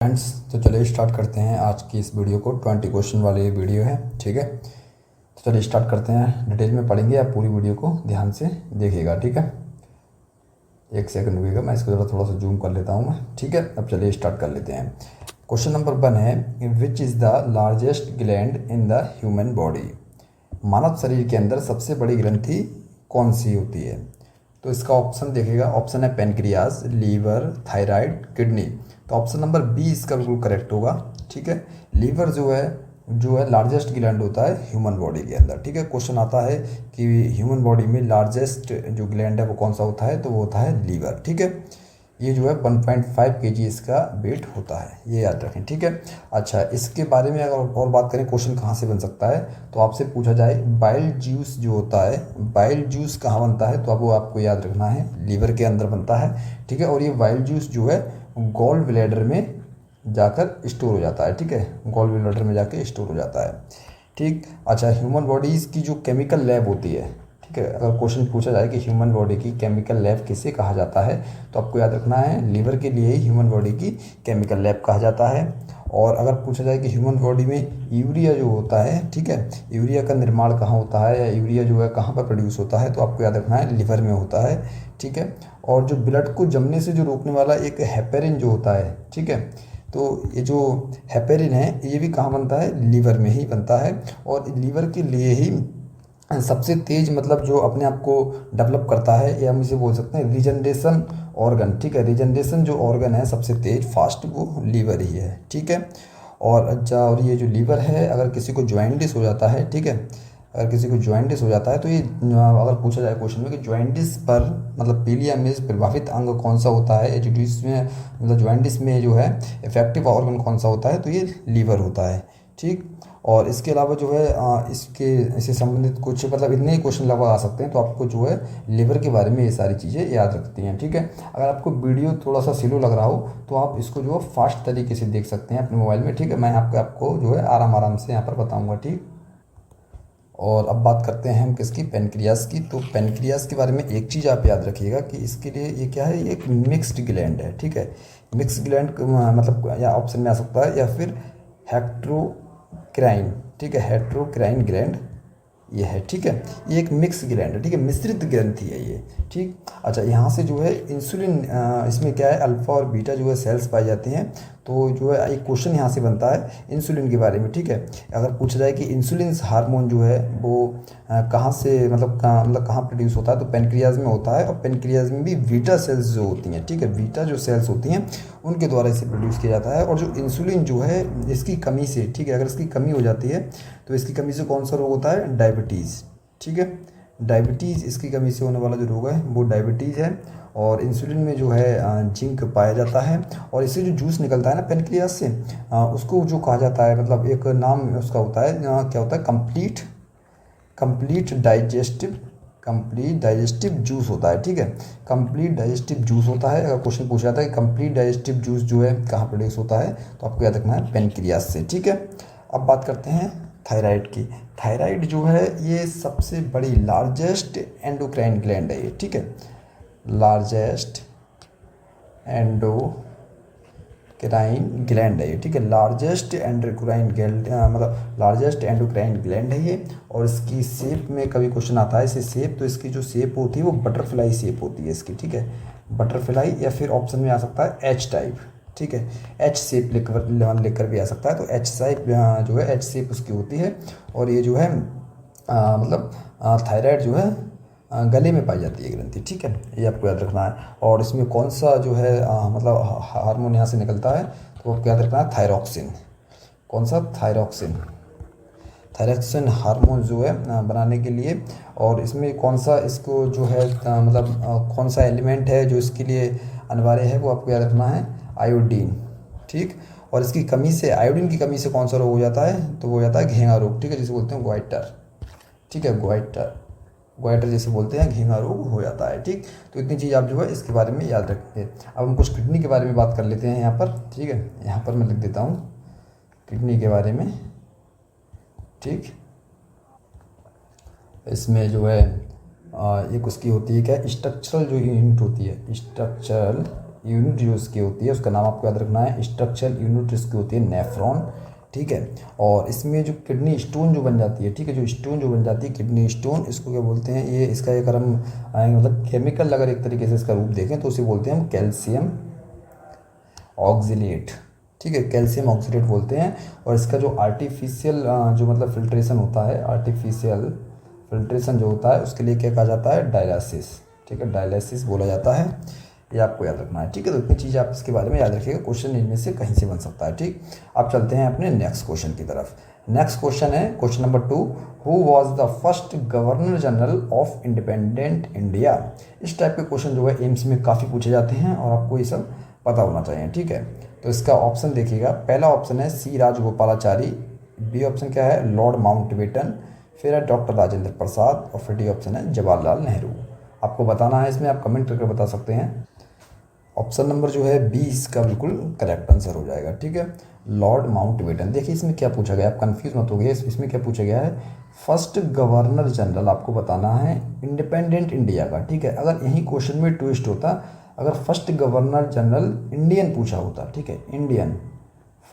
Friends, तो चलिए start करते हैं आज की इस वीडियो को। 20 क्वेश्चन वाली वीडियो है, ठीक है। तो चलिए स्टार्ट करते हैं, डिटेल में पढ़ेंगे। आप पूरी वीडियो को ध्यान से देखिएगा, ठीक है। एक सेकंड रुकिएगा, मैं इसको ज़रा थोड़ा सा जूम कर लेता हूँ मैं, ठीक है। अब चलिए स्टार्ट कर लेते हैं। क्वेश्चन नंबर 1 है, which is the largest gland in the human body. मानव शरीर के अंदर सबसे बड़ी ग्रंथि कौन सी होती है? तो इसका ऑप्शन देखिएगा, ऑप्शन है पेनक्रियाज, लीवर, थायराइड, किडनी। तो ऑप्शन नंबर बी इसका बिल्कुल करेक्ट होगा, ठीक है। लीवर जो है लार्जेस्ट ग्लैंड होता है ह्यूमन बॉडी के अंदर, ठीक है। क्वेश्चन आता है कि ह्यूमन बॉडी में लार्जेस्ट जो ग्लैंड है वो कौन सा होता है, तो वो होता है लीवर, ठीक है। ये जो है 1.5 kg इसका वेट होता है, ये याद रखें, ठीक है। अच्छा, इसके बारे में अगर और बात करें, क्वेश्चन कहाँ से बन सकता है, तो आपसे पूछा जाए बाइल जूस जो होता है, बाइल जूस कहाँ बनता है, तो अब वो आपको याद रखना है, लीवर के अंदर बनता है, ठीक है। और ये बाइल जूस जो है गॉल ब्लैडर में जाकर स्टोर हो जाता है, ठीक है। गॉल ब्लैडर में जाके स्टोर हो जाता है, ठीक। अच्छा, ह्यूमन बॉडीज़ की जो केमिकल लैब होती है, ठीक है, अगर क्वेश्चन पूछा जाए कि ह्यूमन बॉडी की केमिकल लैब किसे कहा जाता है, तो आपको याद रखना है लीवर के लिए ही ह्यूमन बॉडी की केमिकल लैब कहा जाता है। और अगर पूछा जाए कि ह्यूमन बॉडी में यूरिया जो होता है, ठीक है, यूरिया का निर्माण कहाँ होता है, या यूरिया जो है कहाँ पर प्रोड्यूस होता है, तो आपको याद रखना है लिवर में होता है, ठीक है। और जो ब्लड को जमने से जो रोकने वाला एक हेपेरिन जो होता है, ठीक है, तो ये जो हेपेरिन है ये भी कहाँ बनता है, लीवर में ही बनता है। और लीवर के लिए ही सबसे तेज, मतलब जो अपने आप को डेवलप करता है, या हम इसे बोल सकते हैं रीजनरेशन ऑर्गन, ठीक है। रीजनरेशन जो ऑर्गन है सबसे तेज फास्ट, वो लीवर ही है, ठीक है। और अच्छा, और ये जो लीवर है अगर किसी को जॉइंटिस हो जाता है, ठीक है, अगर किसी को जॉइंटिस हो जाता है, तो ये अगर पूछा जाए क्वेश्चन में कि जॉइंटिस पर मतलब पीलिया में प्रभावित अंग कौन सा होता है, एजुडिस में मतलब जॉइंटिस में जो है इफेक्टिव ऑर्गन कौन सा होता है, तो ये लीवर होता है, ठीक। और इसके अलावा जो है इससे संबंधित कुछ मतलब इतने ही क्वेश्चन लगभग आ सकते हैं, तो आपको जो है लिवर के बारे में ये सारी चीज़ें याद रखती हैं, ठीक है। अगर आपको वीडियो थोड़ा सा स्लो लग रहा हो, तो आप इसको जो है फास्ट तरीके से देख सकते हैं अपने मोबाइल में, ठीक है। मैं आपको जो है आराम आराम से यहाँ पर बताऊँगा, ठीक। और अब बात करते हैं हम किसकी, पेनक्रियास की। तो पेनक्रियास के बारे में एक चीज़ आप याद रखिएगा कि इसके लिए ये क्या है, ये एक मिक्स्ड ग्लैंड है, ठीक है। मिक्स ग्लैंड मतलब या ऑप्शन में आ सकता है, या फिर हेट्रोक्राइन, ठीक है, हेट्रोक्राइन ग्लैंड ये है, ठीक है। ये एक मिक्स ग्लैंड है, ठीक है, मिश्रित ग्रंथि है ये, ठीक। अच्छा, यहाँ से जो है इंसुलिन, इसमें क्या है, अल्फा और बीटा जो है सेल्स पाई जाती हैं। तो जो है एक क्वेश्चन यहाँ से बनता है इंसुलिन के बारे में, ठीक है। अगर पूछा जाए कि इंसुलिन हार्मोन जो है वो कहाँ से मतलब कहाँ प्रोड्यूस होता है, तो पेनक्रियाज में होता है। और पेनक्रियाज में भी बीटा सेल्स जो होती हैं, ठीक है, बीटा जो सेल्स होती हैं उनके द्वारा इसे प्रोड्यूस किया जाता है। और जो इंसुलिन जो है इसकी कमी से, ठीक है, अगर इसकी कमी हो जाती है, तो इसकी कमी से कौन सा रोग होता है, डायबिटीज़, ठीक है। डायबिटीज़, इसकी कमी से होने वाला जो रोग है वो डायबिटीज़ है। और इंसुलिन में जो है जिंक पाया जाता है। और इससे जो जूस निकलता है ना पेनक्रियास से, उसको जो कहा जाता है, मतलब एक नाम उसका होता है, क्या होता है, कंप्लीट डाइजेस्टिव जूस होता है, ठीक है। कंप्लीट डाइजेस्टिव जूस होता है। अगर क्वेश्चन पूछा जाता है कि कंप्लीट डाइजेस्टिव जूस जो है कहाँ प्रोड्यूस होता है, तो आपको याद रखना है पेनक्रियास से, ठीक है। अब बात करते हैं थायराइड की। थायराइड जो है ये सबसे बड़ी लार्जेस्ट एंडोक्राइन ग्लैंड है ये, ठीक है। लार्जेस्ट एंडोक्राइन ग्लैंड है ये, ठीक है। लार्जेस्ट एंडोक्राइन ग्लैंड मतलब लार्जेस्ट एंडोक्राइन ग्लैंड है ये। और इसकी शेप में कभी क्वेश्चन आता है, इसे शेप, तो इसकी जो शेप होती है वो बटरफ्लाई शेप होती है इसकी, ठीक है, बटरफ्लाई। या फिर ऑप्शन में आ सकता है एच टाइप, ठीक है, एच शेप लिखकर भी आ सकता है। तो एच शेप जो है एच शेप उसकी होती है। और ये जो है मतलब थायराइड जो है गले में पाई जाती है ग्रंथि, ठीक है, ये आपको याद रखना है। और इसमें कौन सा जो है मतलब हार्मोन यहाँ से निकलता है, तो आपको याद रखना है थायरॉक्सिन। कौन सा, थायरॉक्सिन। थायरॉक्सिन हार्मोन जो है बनाने के लिए। और इसमें कौन सा इसको जो है मतलब कौन सा एलिमेंट है जो इसके लिए अनिवार्य है, वो आपको याद रखना है, आयोडीन, ठीक। और इसकी कमी से, आयोडीन की कमी से कौन सा रोग हो जाता है, तो वो हो जाता है घेंगा रोग, ठीक है, जिसे बोलते हैं ग्वाइटर, ठीक है, ग्वाइटर जैसे बोलते हैं, घेंगा रोग हो जाता है, ठीक। तो इतनी चीज़ आप जो है इसके बारे में याद रखेंगे। अब हम कुछ किडनी के बारे में बात कर लेते हैं यहाँ पर, ठीक है। यहाँ पर मैं लिख देता हूँ किडनी के बारे में, ठीक। इसमें जो है एक उसकी होती है क्या, स्ट्रक्चरल जो यूनिट होती है, स्ट्रक्चरल यूनिट जो इसकी होती है उसका नाम आपको याद रखना है, स्ट्रक्चरल यूनिट इसकी होती है नेफ्रॉन, ठीक है। और इसमें जो किडनी स्टोन जो बन जाती है, ठीक है, जो स्टोन जो बन जाती है किडनी स्टोन, इसको क्या बोलते हैं, ये इसका एक अगर हम मतलब केमिकल अगर एक तरीके से इसका रूप देखें तो उसे बोलते हैं हम कैल्शियम ऑक्सीलेट, ठीक है, कैल्शियम ऑक्सीलेट बोलते हैं। और इसका जो आर्टिफिशियल जो मतलब फिल्ट्रेशन होता है, आर्टिफिशियल फिल्ट्रेशन जो होता है उसके लिए क्या कहा जाता है, डायलिसिस, ठीक है, डायलिसिस बोला जाता है। ये आपको याद रखना है, ठीक है। तो इतनी चीज़ आप इसके बारे में याद रखिएगा, क्वेश्चन इनमें से कहीं से बन सकता है, ठीक। अब चलते हैं अपने नेक्स्ट क्वेश्चन की तरफ। नेक्स्ट क्वेश्चन है question number 2, who was the first governor general of independent India. इस टाइप के क्वेश्चन जो है एम्स में काफ़ी पूछे जाते हैं और आपको ये सब पता होना चाहिए, ठीक है। तो इसका ऑप्शन देखिएगा, पहला ऑप्शन है सी राजगोपालाचारी, बी ऑप्शन क्या है लॉर्ड माउंटबेटन, फिर है डॉक्टर राजेंद्र प्रसाद और फिर डी ऑप्शन है जवाहरलाल नेहरू। आपको बताना है इसमें, आप कमेंट करके बता सकते हैं। ऑप्शन नंबर जो है बी इसका बिल्कुल करेक्ट आंसर हो जाएगा, ठीक है, लॉर्ड माउंटबेटन। देखिए इसमें क्या पूछा गया, आप कंफ्यूज मत हो गए, इसमें क्या पूछा गया है, फर्स्ट गवर्नर जनरल आपको बताना है इंडिपेंडेंट इंडिया का, ठीक है। अगर यही क्वेश्चन में ट्विस्ट होता, अगर फर्स्ट गवर्नर जनरल इंडियन पूछा होता, ठीक है, Indian,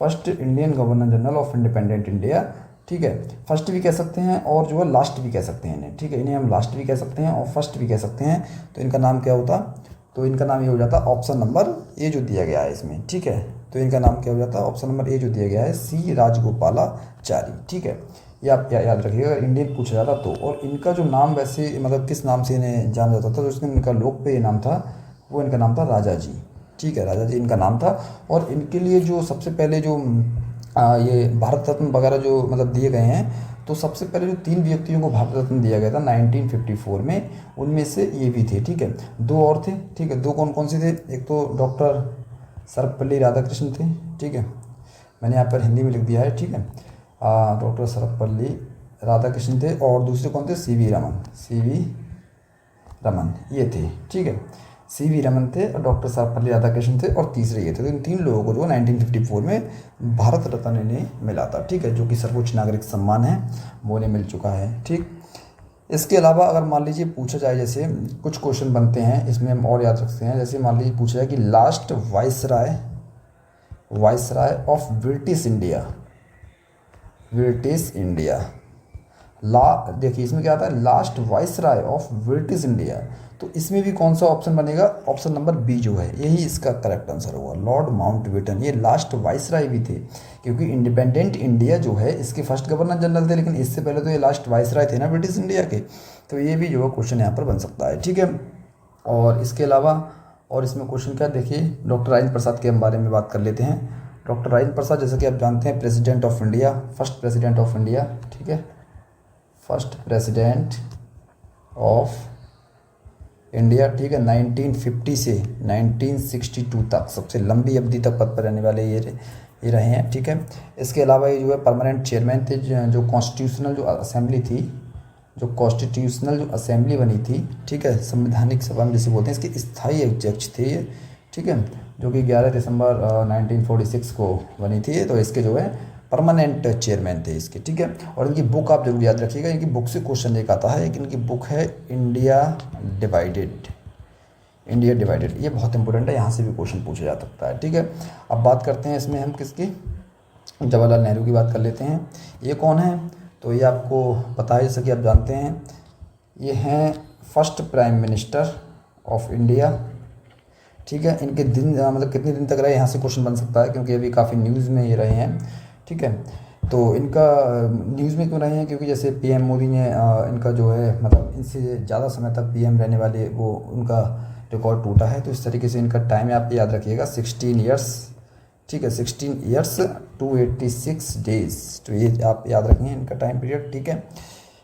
first Indian governor general of independent India, ठीक है, फर्स्ट भी कह सकते हैं और जो है लास्ट भी कह सकते हैं इन्हें, ठीक है, इन्हें हम लास्ट भी कह सकते हैं और फर्स्ट भी कह सकते हैं। तो इनका नाम क्या होता, तो इनका नाम ये हो जाता ऑप्शन नंबर ए जो दिया गया है इसमें, ठीक है। तो इनका नाम क्या हो जाता है, ऑप्शन नंबर ए जो दिया गया है सी राजगोपालाचारी, ठीक है। ये आप याद रखिएगा, इंडियन पूछा जाता तो। और इनका जो नाम वैसे मतलब किस नाम से इन्हें जाना जाता था, तो इसमें इनका लोकप्रिय नाम था, वो इनका नाम था राजा जी, ठीक है, राजा जी इनका नाम था। और इनके लिए जो सबसे पहले जो ये भारत रत्न वगैरह जो मतलब दिए गए हैं, तो सबसे पहले जो 3 व्यक्तियों को भारत रत्न दिया गया था 1954 में, उनमें से ये भी थे, ठीक है। 2 और थे, ठीक है, 2 कौन कौन से थे, एक तो डॉक्टर सर्वपल्ली राधाकृष्णन थे, ठीक है, मैंने यहाँ पर हिंदी में लिख दिया है, ठीक है, डॉक्टर सर्वपल्ली राधाकृष्णन थे, और दूसरे कौन थे, सी वी रमन ये थे, ठीक है, सी वी रमन थे और डॉक्टर सर्वपल्ली राधाकृष्णन थे और तीसरे ये थे। तो इन 3 लोगों को जो 1954 में भारत रत्न इन्हें मिला था, ठीक है, जो कि सर्वोच्च नागरिक सम्मान है, वो इन्हें मिल चुका है, ठीक। इसके अलावा अगर मान लीजिए पूछा जाए, जैसे कुछ क्वेश्चन बनते हैं इसमें हम और याद रखते हैं, जैसे मान लीजिए पूछा जाए कि last viceroy of British India, देखिए इसमें क्या आता है, last viceroy of British India. तो इसमें भी कौन सा ऑप्शन बनेगा, ऑप्शन नंबर बी जो है यही इसका करेक्ट आंसर होगा, लॉर्ड माउंटबेटन। ये लास्ट वाइसराय भी थे, क्योंकि इंडिपेंडेंट इंडिया जो है इसके फर्स्ट गवर्नर जनरल थे, लेकिन इससे पहले तो ये लास्ट वाइसराय थे ना ब्रिटिश इंडिया के। तो ये भी जो है क्वेश्चन यहाँ पर बन सकता है, ठीक है। और इसके अलावा और इसमें क्वेश्चन क्या, देखिए डॉक्टर राजेंद्र प्रसाद के बारे में बात कर लेते हैं। डॉक्टर राजेंद्र प्रसाद जैसा कि आप जानते हैं president of India, first president of India, ठीक है, फर्स्ट प्रेसिडेंट ऑफ इंडिया, ठीक है, 1950 से 1962 तक सबसे लंबी अवधि तक पद पर रहने वाले ये रहे हैं, ठीक है। इसके अलावा ये जो है परमानेंट चेयरमैन थे, जो कॉन्स्टिट्यूशनल जो असेंबली थी, जो कॉन्स्टिट्यूशनल जो असेंबली बनी थी, ठीक है, संवैधानिक सभा में जिसे बोलते हैं, इसके स्थायी अध्यक्ष थे ये, ठीक है, जो कि 11 दिसंबर 1946 को बनी थी। तो इसके जो है परमानेंट चेयरमैन थे इसके, ठीक है। और इनकी बुक आप जरूर याद रखिएगा, इनकी बुक से क्वेश्चन एक आता है कि इनकी बुक है इंडिया डिवाइडेड, ये बहुत इंपॉर्टेंट है, यहाँ से भी क्वेश्चन पूछा जा सकता है, ठीक है। अब बात करते हैं इसमें हम किसकी, जवाहरलाल नेहरू की बात कर लेते हैं। ये कौन है, तो ये आपको पता है, जैसा कि आप जानते हैं ये हैं first prime minister of India, ठीक है। इनके दिन मतलब कितने दिन तक रहे, यहाँ से क्वेश्चन बन सकता है, क्योंकि अभी काफ़ी न्यूज़ में ये रहे हैं, ठीक है। तो इनका न्यूज़ में क्यों रहे हैं, क्योंकि जैसे पीएम मोदी ने इनका जो है मतलब इनसे ज़्यादा समय तक पीएम रहने वाले वो उनका रिकॉर्ड टूटा है। तो इस तरीके से इनका टाइम आप याद रखिएगा 16 ईयर्स, ठीक है, 16 ईयर्स 286 डेज़। तो ये आप याद रखेंगे इनका टाइम पीरियड, ठीक है।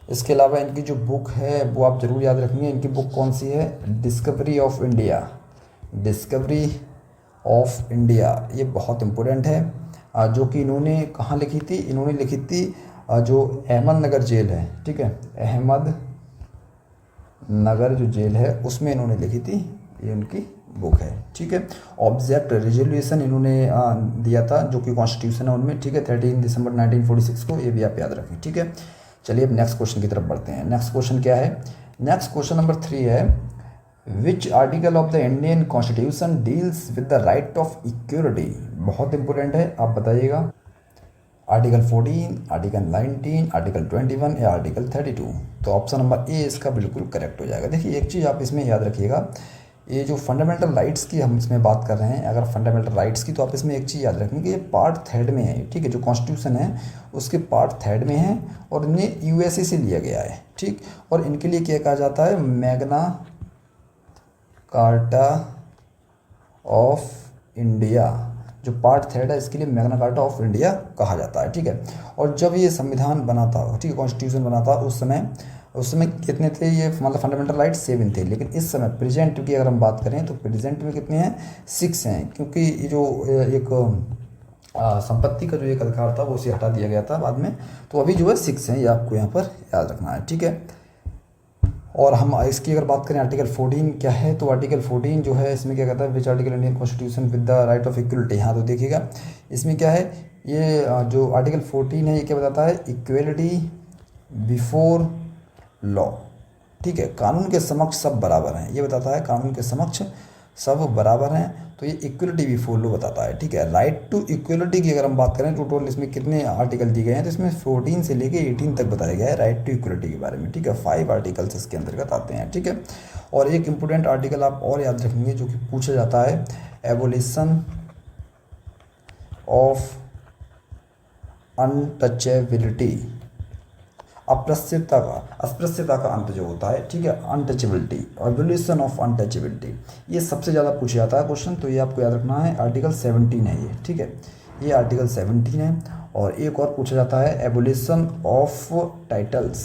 इसके अलावा इनकी जो बुक है वो आप ज़रूर याद रखेंगे, इनकी बुक कौन सी है, डिस्कवरी ऑफ इंडिया, ये बहुत इम्पोर्टेंट है। जो कि इन्होंने कहाँ लिखी थी, इन्होंने लिखी थी जो अहमदनगर जेल है, ठीक है, अहमदनगर जो जेल है उसमें इन्होंने लिखी थी, ये उनकी बुक है, ठीक है। ऑब्जेक्ट रेजोल्यूशन इन्होंने दिया था जो कि कॉन्स्टिट्यूशन है उनमें, ठीक है, 13 दिसंबर 1946 को, ये भी आप याद रखें, ठीक है। चलिए अब नेक्स्ट क्वेश्चन की तरफ बढ़ते हैं। नेक्स्ट क्वेश्चन क्या है, नेक्स्ट क्वेश्चन नंबर 3 है, which article of the Indian constitution deals with the right of equality, बहुत इंपॉर्टेंट है, आप बताइएगा। आर्टिकल 14, आर्टिकल 19, आर्टिकल 21 या आर्टिकल 32। तो ऑप्शन नंबर ए इसका बिल्कुल करेक्ट हो जाएगा। देखिए एक चीज़ आप इसमें याद रखिएगा, ये जो फंडामेंटल राइट्स की हम इसमें बात कर रहे हैं, अगर फंडामेंटल राइट्स की, तो आप इसमें एक चीज़ याद रखेंगे कि ये पार्ट थर्ड में है, ठीक है। जो कॉन्स्टिट्यूशन है उसके पार्ट थर्ड में है और इन्हें यूएसए से लिया गया है, ठीक। और इनके लिए क्या कहा जाता है, मैग्ना कार्टा ऑफ इंडिया, जो पार्ट थर्ड है इसके लिए मैग्ना कार्टा ऑफ इंडिया कहा जाता है, ठीक है। और जब ये संविधान बना था, ठीक है, कॉन्स्टिट्यूशन बना था, उस समय कितने थे ये, मतलब फंडामेंटल राइट्स 7 थे। लेकिन इस समय प्रेजेंट की अगर हम बात करें तो प्रेजेंट में कितने हैं, 6 हैं, क्योंकि ये जो एक संपत्ति का जो एक अधिकार था वो उसे हटा दिया गया था बाद में, तो अभी जो है 6 हैं, ये आपको यहाँ पर याद रखना है, ठीक है। और हम इसकी अगर बात करें आर्टिकल 14 क्या है, तो आर्टिकल 14 जो है इसमें क्या कहता है, which article Indian constitution with the right of equality. हाँ तो देखिएगा इसमें क्या है, ये जो आर्टिकल 14 है ये क्या बताता है, इक्वलिटी बिफोर लॉ, ठीक है, कानून के समक्ष सब बराबर हैं, ये बताता है कानून के समक्ष सब बराबर हैं, तो ये इक्वलिटी बिफोर लॉ बताता है, ठीक है। राइट टू इक्वलिटी की अगर हम बात करें, टोटल इसमें कितने आर्टिकल दिए गए हैं, तो इसमें 14 से लेके 18 तक बताया गया है राइट टू इक्वलिटी के बारे में, ठीक है। 5 आर्टिकल्स इसके अंतर्गत आते हैं, ठीक है। और एक इम्पोर्टेंट आर्टिकल आप और याद रखेंगे जो कि पूछा जाता है, एबोलिशन ऑफ अनटचेबिलिटी, अस्पृश्यता का अंत जो होता है, ठीक है, अनटचेबिलिटी, एबोलिशन ऑफ अनटचेबिलिटी, ये सबसे ज़्यादा पूछा जाता है क्वेश्चन, तो ये आपको याद रखना है। आर्टिकल 17 है ये, ठीक है, ये आर्टिकल 17 है। और एक और पूछा जाता है एबोलिशन ऑफ टाइटल्स,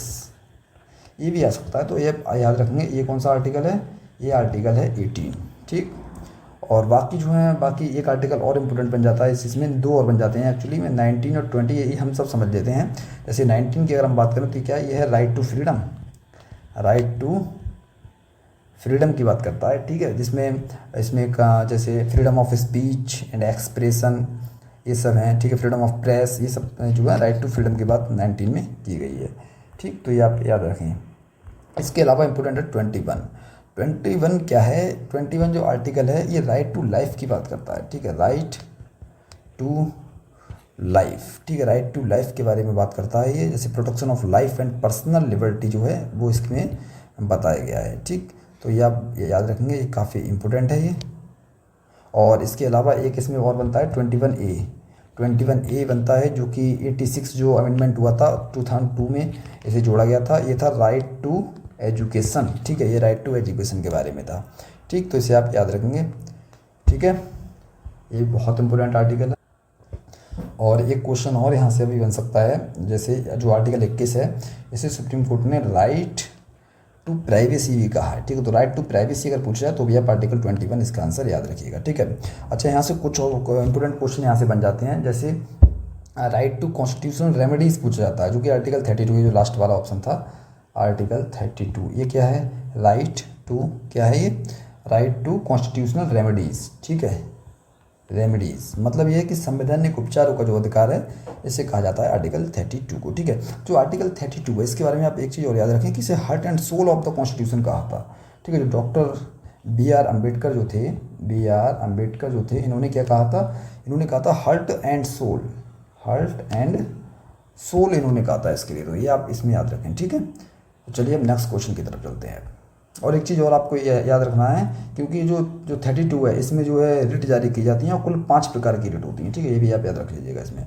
ये भी आ सकता है, तो ये याद रखेंगे। ये कौन सा आर्टिकल है, ये आर्टिकल है 18, ठीक। और बाकी जो है, बाकी एक आर्टिकल और इम्पोर्टेंट बन जाता है, इसमें 2 और बन जाते हैं एक्चुअली में, 19 और 20 यही हम सब समझ लेते हैं। जैसे 19 की अगर हम बात करें तो क्या ये है, right to freedom, right to freedom की बात करता है, ठीक है, जिसमें इसमें का जैसे freedom of speech and expression ये सब हैं, ठीक है, फ्रीडम ऑफ प्रेस, ये सब जो है राइट टू फ्रीडम की बात 19 में की गई है, ठीक। तो ये आप याद रखें। इसके अलावा इम्पोर्टेंट है 21 क्या है, 21 जो आर्टिकल है ये राइट टू लाइफ की बात करता है, ठीक है, राइट टू लाइफ, ठीक है, राइट टू लाइफ के बारे में बात करता है ये। जैसे protection of life and personal liberty जो है वो इसमें बताया गया है, ठीक। तो ये आप ये याद रखेंगे, ये काफ़ी इम्पोर्टेंट है ये। और इसके अलावा एक इसमें और बनता है 21A बनता है, जो कि 86 जो अमेंडमेंट हुआ था 2002 में इसे जोड़ा गया था, ये था राइट टू एजुकेशन, ठीक है, ये राइट टू एजुकेशन के बारे में था, ठीक। तो इसे आप याद रखेंगे, ठीक है, ये बहुत इंपॉर्टेंट आर्टिकल है। और एक क्वेश्चन और यहाँ से अभी बन सकता है, जैसे जो आर्टिकल 21 है इसे सुप्रीम कोर्ट ने राइट टू प्राइवेसी भी कहा है, ठीक है। तो राइट टू प्राइवेसी अगर पूछा जाए तो भी आप आर्टिकल 21 इसका आंसर याद रखिएगा, ठीक है। अच्छा, यहाँ से कुछ और इंपॉर्टेंट क्वेश्चन यहाँ से बन जाते हैं, जैसे राइट टू कॉन्स्टिट्यूशनल रेमेडीज़ पूछा जाता है, जो कि आर्टिकल 32 जो लास्ट वाला ऑप्शन था, आर्टिकल 32 ये क्या है, राइट टू क्या है ये, राइट टू कॉन्स्टिट्यूशनल रेमेडीज़, ठीक है, रेमेडीज़ मतलब ये है कि संवैधानिक उपचारों का जो अधिकार है इसे कहा जाता है आर्टिकल 32 को, ठीक है। जो आर्टिकल 32 है इसके बारे में आप एक चीज़ और याद रखें कि इसे heart and soul of the constitution कहा था, ठीक है। जो डॉक्टर B.R. अम्बेडकर जो थे इन्होंने क्या कहा था, इन्होंने कहा था हार्ट एंड सोल इन्होंने कहा था इसके लिए, तो ये आप इसमें याद रखें, ठीक है। तो चलिए अब नेक्स्ट क्वेश्चन की तरफ चलते हैं। और एक चीज़ और आपको याद रखना है, क्योंकि जो 32 है इसमें जो है रिट जारी की जाती हैं और कुल 5 प्रकार की रिट होती हैं, ठीक है, ये भी आप याद रख लीजिएगा इसमें।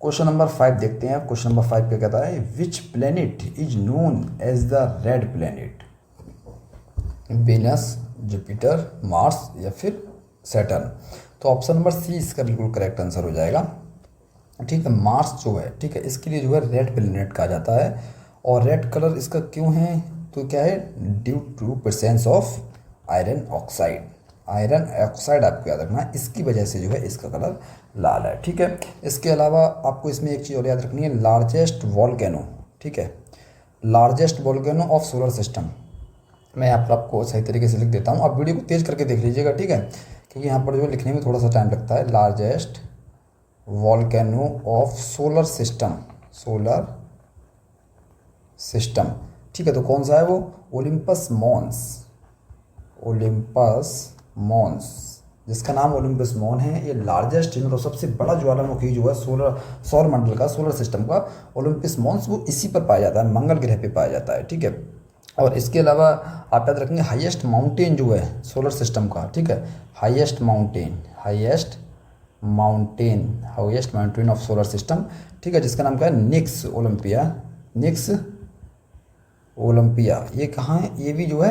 क्वेश्चन नंबर 5 देखते हैं। क्वेश्चन नंबर 5 क्या कहता है, which planet is known as the red planet, Venus, Jupiter, Mars या फिर सैटर्न। तो ऑप्शन नंबर सी इसका बिल्कुल करेक्ट आंसर हो जाएगा, ठीक है। मार्स जो है, ठीक है, इसके लिए जो है रेड प्लेनेट कहा जाता है। और रेड कलर इसका क्यों है, तो क्या है, due to presence of iron oxide आपको याद रखना है, इसकी वजह से जो है इसका कलर लाल है, ठीक है। इसके अलावा आपको इसमें एक चीज़ और याद रखनी है, लार्जेस्ट वॉल्केनो, ठीक है, largest volcano of solar system. मैं यहाँ पर आपको सही तरीके से लिख देता हूँ, आप वीडियो को तेज़ करके देख लीजिएगा, ठीक है, क्योंकि यहाँ पर जो लिखने में थोड़ा सा टाइम लगता है। Largest volcano of solar system, ठीक है, तो कौन सा है वो, ओलिम्पस मॉन्स, ओलंपस मॉन्स, जिसका नाम ओलंपस मॉन है, ये लार्जेस्ट मतलब सबसे बड़ा ज्वालामुखी जो है सौर मंडल का, सोलर सिस्टम का, ओलंपस मॉन्स, वो इसी पर पाया जाता है, मंगल ग्रह पे पाया जाता है, ठीक है। और इसके अलावा आप याद रखेंगे हाईएस्ट माउंटेन जो है सोलर सिस्टम का, ठीक है, highest mountain of solar system, ठीक है, जिसका नाम क्या है, निक्स ओलंपिया। ये कहाँ है, ये भी जो है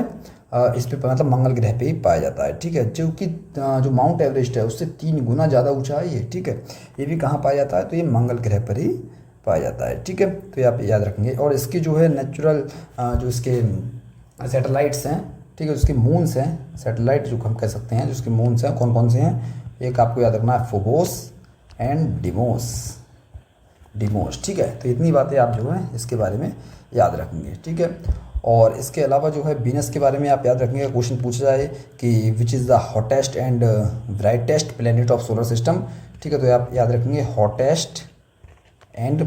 इस पे मतलब मंगल ग्रह पे ही पाया जाता है, ठीक है, जो कि जो माउंट एवरेस्ट है उससे 3 गुना ज़्यादा ऊंचाई है, ठीक है। ये भी कहाँ पाया जाता है, तो ये मंगल ग्रह पर ही पाया जाता है, ठीक है। तो ये आप याद रखेंगे। और इसकी जो है नेचुरल जो इसके सैटेलाइट्स हैं, ठीक है, उसके मून्स हैं, सैटेलाइट जो हम कह सकते हैं, जो उसके मून्स हैं, कौन कौन से हैं, एक आपको याद रखना है, फोबोस एंड डिमोस, ठीक है। तो इतनी बातें आप जो है इसके बारे में याद रखेंगे, ठीक है। और इसके अलावा जो है वीनस के बारे में आप याद रखेंगे, क्वेश्चन पूछा जाए कि विच is the hottest and brightest planet of solar system, ठीक है। तो आप याद रखेंगे hottest and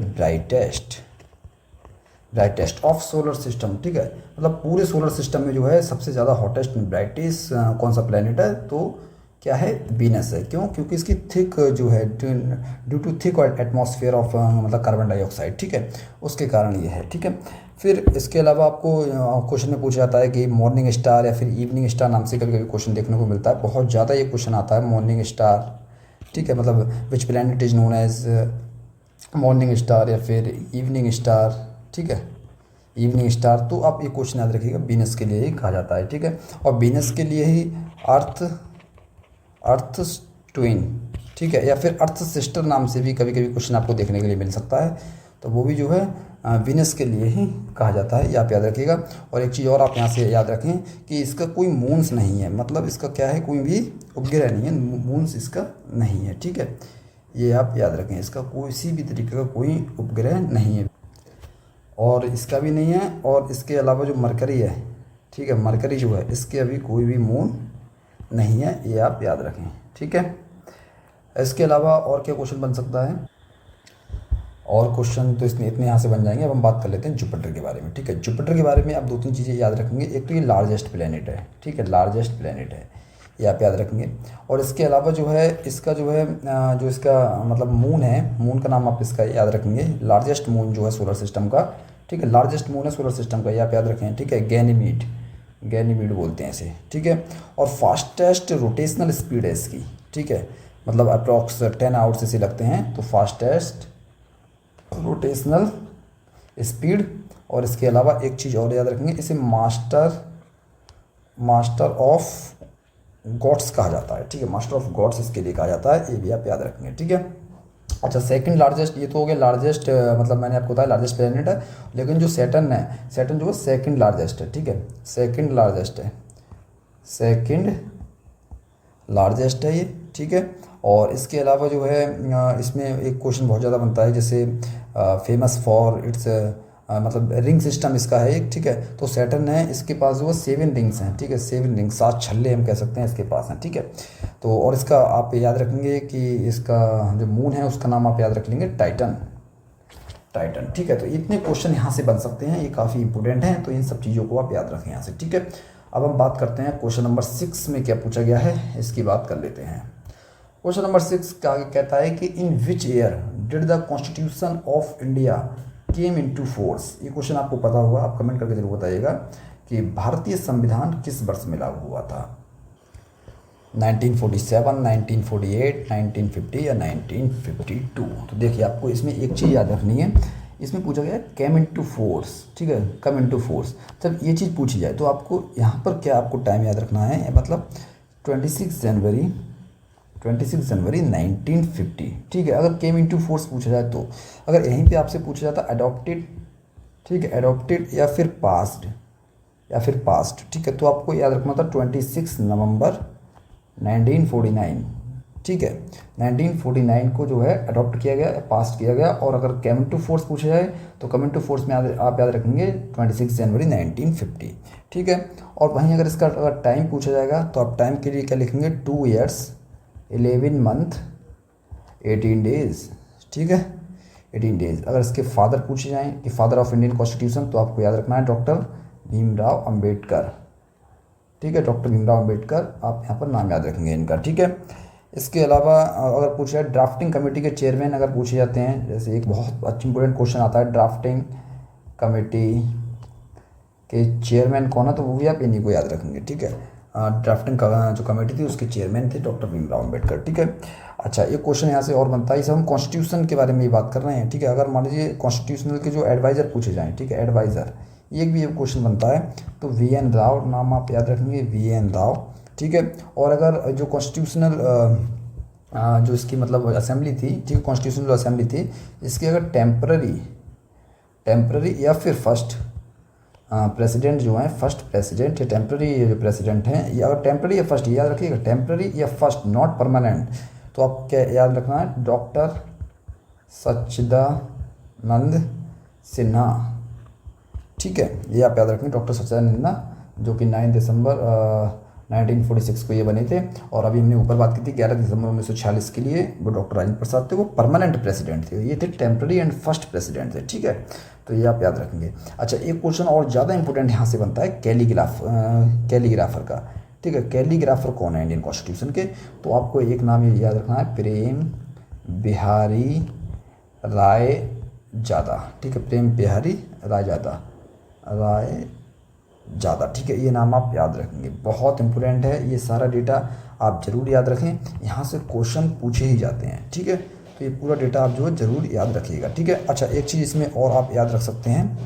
brightest of solar system, ठीक है। मतलब पूरे सोलर सिस्टम में जो है सबसे ज़्यादा हॉटेस्ट एंड ब्राइटेस्ट कौन सा प्लेनेट है, तो क्या है, वीनस है। क्यों, क्योंकि इसकी थिक जो है due to thick atmosphere of मतलब कार्बन डाइऑक्साइड, ठीक है, उसके कारण ये है, ठीक है। फिर इसके अलावा आपको क्वेश्चन में पूछा जाता है कि मॉर्निंग स्टार या फिर इवनिंग स्टार नाम से कभी कभी क्वेश्चन देखने को मिलता है, बहुत ज़्यादा ये क्वेश्चन आता है, मॉर्निंग स्टार, ठीक है, मतलब which planet is known as morning star या फिर इवनिंग स्टार, ठीक है, इवनिंग स्टार। तो आप ये क्वेश्चन याद रखिएगा, वीनस के लिए ही कहा जाता है, ठीक है। और वीनस के लिए ही अर्थ ट्विन, ठीक है, या फिर अर्थ सिस्टर नाम से भी कभी कभी क्वेश्चन आपको देखने के लिए मिल सकता है, तो वो भी जो है वीनस के लिए ही कहा जाता है, ये आप याद रखिएगा। और एक चीज़ और आप यहाँ से याद रखें कि इसका कोई मून्स नहीं है, मतलब इसका क्या है, कोई भी उपग्रह नहीं है, मून्स इसका नहीं है, ठीक है, ये आप याद रखें, इसका किसी भी तरीके का कोई उपग्रह नहीं है, और इसका भी नहीं है। और इसके अलावा जो मरकरी है, ठीक है, मरकरी जो है इसके अभी कोई भी मून नहीं है, ये आप याद रखें, ठीक है। इसके अलावा और क्या क्वेश्चन बन सकता है, और क्वेश्चन तो इतने यहाँ से बन जाएंगे। अब हम बात कर लेते हैं जुपिटर के बारे में, ठीक है। जुपिटर के बारे में आप 2-3 चीज़ें याद रखेंगे, एक तो ये लार्जेस्ट प्लेनेट है, ठीक है, लार्जेस्ट प्लेनेट है, ये आप याद रखेंगे। और इसके अलावा जो है इसका जो है जो इसका मतलब मून है, मून का नाम आप इसका याद रखेंगे, लार्जेस्ट मून जो है सोलर सिस्टम का, ठीक है, लार्जेस्ट मून है सोलर सिस्टम का, ये आप याद रखें, ठीक है, गैनीमीड बोलते हैं इसे, ठीक है। और फास्टेस्ट रोटेशनल स्पीड है इसकी, ठीक है, मतलब अप्रॉक्स 10 आवर्स इसे लगते हैं, तो फास्टेस्ट रोटेशनल स्पीड। और इसके अलावा एक चीज़ और याद रखेंगे, इसे मास्टर ऑफ गॉड्स कहा जाता है, ठीक है, मास्टर ऑफ गॉड्स इसके लिए कहा जाता है, ये भी आप याद रखेंगे, ठीक है। अच्छा, सेकंड लार्जेस्ट, ये तो हो गया लार्जेस्ट, मतलब मैंने आपको बताया लार्जेस्ट प्लेनेट है, लेकिन जो सैटर्न है, सैटर्न जो है सेकंड लार्जेस्ट है, ठीक है, सेकंड लार्जेस्ट है ये, ठीक है। और इसके अलावा जो है इसमें एक क्वेश्चन बहुत ज़्यादा बनता है, जैसे फेमस फॉर इट्स मतलब रिंग सिस्टम इसका है एक, ठीक है। तो सैटर्न है, इसके पास जो है 7 रिंग्स हैं, ठीक है, 7 रिंग्स, 7 छल्ले हम कह सकते हैं इसके पास हैं, ठीक है। तो और इसका आप याद रखेंगे कि इसका जो मून है उसका नाम आप याद रख लेंगे टाइटन, ठीक है। तो इतने क्वेश्चन यहाँ से बन सकते हैं, ये काफ़ी इंपॉर्टेंट हैं, तो इन सब चीज़ों को आप याद रखें यहाँ से, ठीक है। अब हम बात करते हैं क्वेश्चन नंबर 6 में क्या पूछा गया है, इसकी बात कर लेते हैं। क्वेश्चन नंबर 6 का कहता है कि in which year did the constitution of India came into force. ये क्वेश्चन आपको पता होगा, आप कमेंट करके जरूर बताइएगा कि भारतीय संविधान किस वर्ष में लागू हुआ था, 1947, 1948, 1950 या 1952। तो देखिए आपको इसमें एक चीज़ याद रखनी है, इसमें पूछा गया है केम इनटू फोर्स, ठीक है, कम इनटू फोर्स। जब ये चीज़ पूछी जाए तो आपको यहाँ पर क्या आपको टाइम याद रखना है, मतलब 26 जनवरी 1950, ठीक है। अगर केम इनटू फोर्स पूछा जाए तो, अगर यहीं पे आपसे पूछा जाता अडॉप्टेड, ठीक है, अडॉप्टेड या फिर पास्ट, ठीक है, तो आपको याद रखना था 26 नवंबर 1949, ठीक है, 1949 को जो है अडॉप्ट किया गया, पास किया गया। और अगर कम टू फोर्स पूछा जाए तो कम टू फोर्स में आप याद रखेंगे 26 जनवरी 1950, ठीक है। और वहीं अगर इसका अगर टाइम पूछा जाएगा तो आप टाइम के लिए क्या लिखेंगे, 2 years 11 month 18 days, ठीक है, 18 days। अगर इसके फादर पूछे जाएँ कि फादर ऑफ इंडियन कॉन्स्टिट्यूशन, तो आपको याद रखना है डॉक्टर भीमराव अम्बेडकर, ठीक है, डॉक्टर भीमराव अम्बेडकर आप यहाँ पर नाम याद रखेंगे इनका। ठीक है, इसके अलावा अगर पूछा जाए ड्राफ्टिंग कमेटी के चेयरमैन अगर पूछे जाते हैं, जैसे एक बहुत अच्छा इंपॉर्टेंट क्वेश्चन आता है, ड्राफ्टिंग कमेटी के चेयरमैन कौन है, तो वो भी आप इन्हीं को याद रखेंगे। ठीक है, ड्राफ्टिंग जो कमेटी थी उसके चेयरमैन थे डॉक्टर भीमराव अम्बेडकर। ठीक है, अच्छा एक क्वेश्चन यहाँ से और बनता है, इसे हम कॉन्स्टिट्यूशन के बारे में ही बात कर रहे हैं। ठीक है, अगर मान लीजिए कॉन्स्टिट्यूशनल के जो एडवाइज़र पूछे जाएँ, ठीक है, एडवाइज़र ये भी एक क्वेश्चन बनता है, तो VN राव नाम आप याद रखेंगे, VN राव। ठीक है, और अगर जो कॉन्स्टिट्यूशनल जो इसकी मतलब असेंबली थी, ठीक है, कॉन्स्टिट्यूशनल असेंबली थी, इसकी अगर टेम्पररी या फिर फर्स्ट प्रेसिडेंट जो हैं, फर्स्ट प्रेसिडेंट या टेम्पररी जो प्रेसिडेंट हैं, या अगर टेम्पररी या फर्स्ट याद रखिएगा, टेम्पररी या फर्स्ट नॉट परमानेंट, तो आप क्या याद रखना है, डॉक्टर सच्चिदानंद सिन्हा। ठीक है, ये आप याद रखेंगे, डॉक्टर सच्चिदानंद सिन्हा, जो कि 9 दिसंबर 1946 को ये बने थे। और अभी हमने ऊपर बात की थी 11 दिसंबर 1946 के लिए वो डॉक्टर राजेंद्र प्रसाद थे, वो परमानेंट प्रेसिडेंट थे, ये थे टेम्पररी एंड फर्स्ट प्रेसिडेंट थे। ठीक है, तो ये आप याद रखेंगे। अच्छा एक क्वेश्चन और ज़्यादा इंपॉर्टेंट यहाँ से बनता है कैलीग्राफर का। ठीक है, कैलीग्राफर कौन है इंडियन कॉन्स्टिट्यूशन के, तो आपको एक नाम ये याद रखना है, प्रेम बिहारी राय ज़्यादा। ठीक है, प्रेम बिहारी राय ज़्यादा। ठीक है, ये नाम आप याद रखेंगे, बहुत इंपॉर्टेंट है, ये सारा डेटा आप ज़रूर याद रखें, यहाँ से क्वेश्चन पूछे ही जाते हैं। ठीक है, तो ये पूरा डेटा आप जो है ज़रूर याद रखिएगा। ठीक है, अच्छा एक चीज़ इसमें और आप याद रख सकते हैं,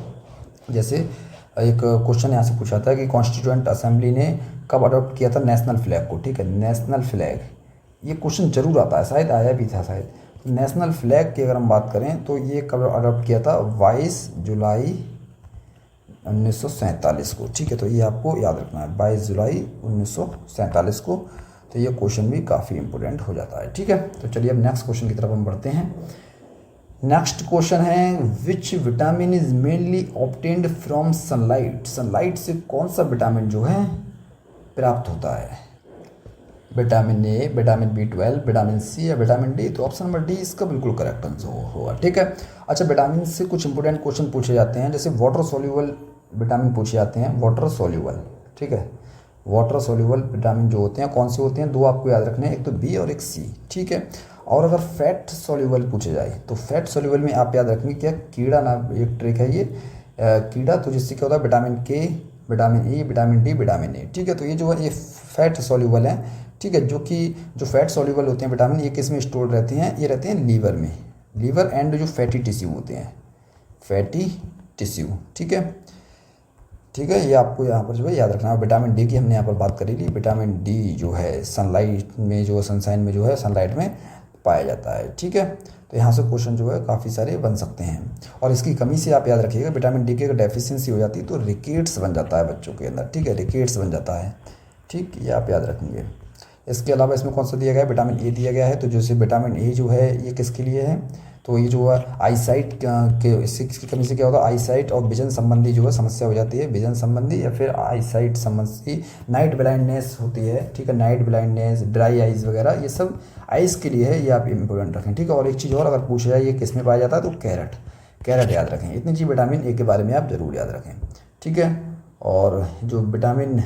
जैसे एक क्वेश्चन यहाँ से पूछा था कि कॉन्स्टिट्यूएंट असेंबली ने कब अडॉप्ट किया था नेशनल फ्लैग को। ठीक है, नेशनल फ्लैग, ये क्वेश्चन ज़रूर आता है, शायद आया भी था शायद। नेशनल फ्लैग की अगर हम बात करें तो ये कब अडॉप्ट किया था, 22 जुलाई 1947 को। ठीक है, तो ये आपको याद रखना है, 22 जुलाई 1947 को। तो ये क्वेश्चन भी काफ़ी इंपॉर्टेंट हो जाता है। ठीक है, तो चलिए अब नेक्स्ट क्वेश्चन की तरफ हम बढ़ते हैं। नेक्स्ट क्वेश्चन है, which vitamin is mainly obtained from sunlight. Sunlight से कौन सा विटामिन जो है प्राप्त होता है, vitamin A, vitamin B12, vitamin C या विटामिन डी, तो ऑप्शन नंबर डी इसका बिल्कुल करेक्ट आंसर होगा। ठीक है, अच्छा विटामिन से कुछ इंपॉर्टेंट क्वेश्चन पूछे जाते हैं, जैसे वाटर सोल्यूबल विटामिन पूछे जाते हैं, वाटर सोल्यूबल। ठीक है, वाटर सोल्यूबल विटामिन जो होते हैं कौन से होते हैं, दो आपको याद रखने हैं, एक तो बी और एक सी। ठीक है, और अगर फैट सोल्यूबल पूछे जाए तो फैट सोल्यूबल में आप याद रखेंगे क्या, कीड़ा ना एक ट्रिक है ये, कीड़ा, तो जिससे क्या होता है विटामिन के, vitamin E, vitamin D, vitamin A. ठीक है, तो ये जो है ये फैट सोल्यूबल है। ठीक है, जो फैट सोल्यूबल होते हैं विटामिन, ये किस में स्टोर रहते हैं, ये रहते हैं लीवर में, लीवर एंड जो फैटी टिश्यू होते हैं, फैटी टिश्यू। ठीक है, ठीक है, ये आपको यहाँ पर जो है याद रखना है। विटामिन डी की हमने यहाँ पर बात करी ली, विटामिन डी जो है सनलाइट में, जो सनशाइन में जो है, सनलाइट में पाया जाता है। ठीक है, तो यहाँ से क्वेश्चन जो है काफ़ी सारे बन सकते हैं। और इसकी कमी से आप याद रखिएगा, विटामिन डी की अगर डेफिशिएंसी हो जाती है तो रिकेट्स बन जाता है बच्चों के अंदर। ठीक है, रिकेट्स बन जाता है। ठीक, ये आप याद रखेंगे। इसके अलावा इसमें कौन सा दिया गया है, विटामिन ए दिया गया है, तो जैसे विटामिन ए जो है ये किसके लिए है, तो ये जो है आईसाइट के, इसकी कमी से क्या होता है, आईसाइट और विजन संबंधी जो है समस्या हो जाती है, विजन संबंधी या फिर आईसाइट संबंधी, नाइट ब्लाइंडनेस होती है। ठीक है, नाइट ब्लाइंडनेस, ड्राई आइज़ वगैरह, ये सब आइज़ के लिए है, ये आप इंपॉर्टेंट रखें। ठीक है, और एक चीज़ और अगर पूछा जाए ये किस में पाया जाता है, तो कैरेट याद रखें। इतनी चीज़ विटामिन ए के बारे में आप ज़रूर याद रखें। ठीक है, और जो विटामिन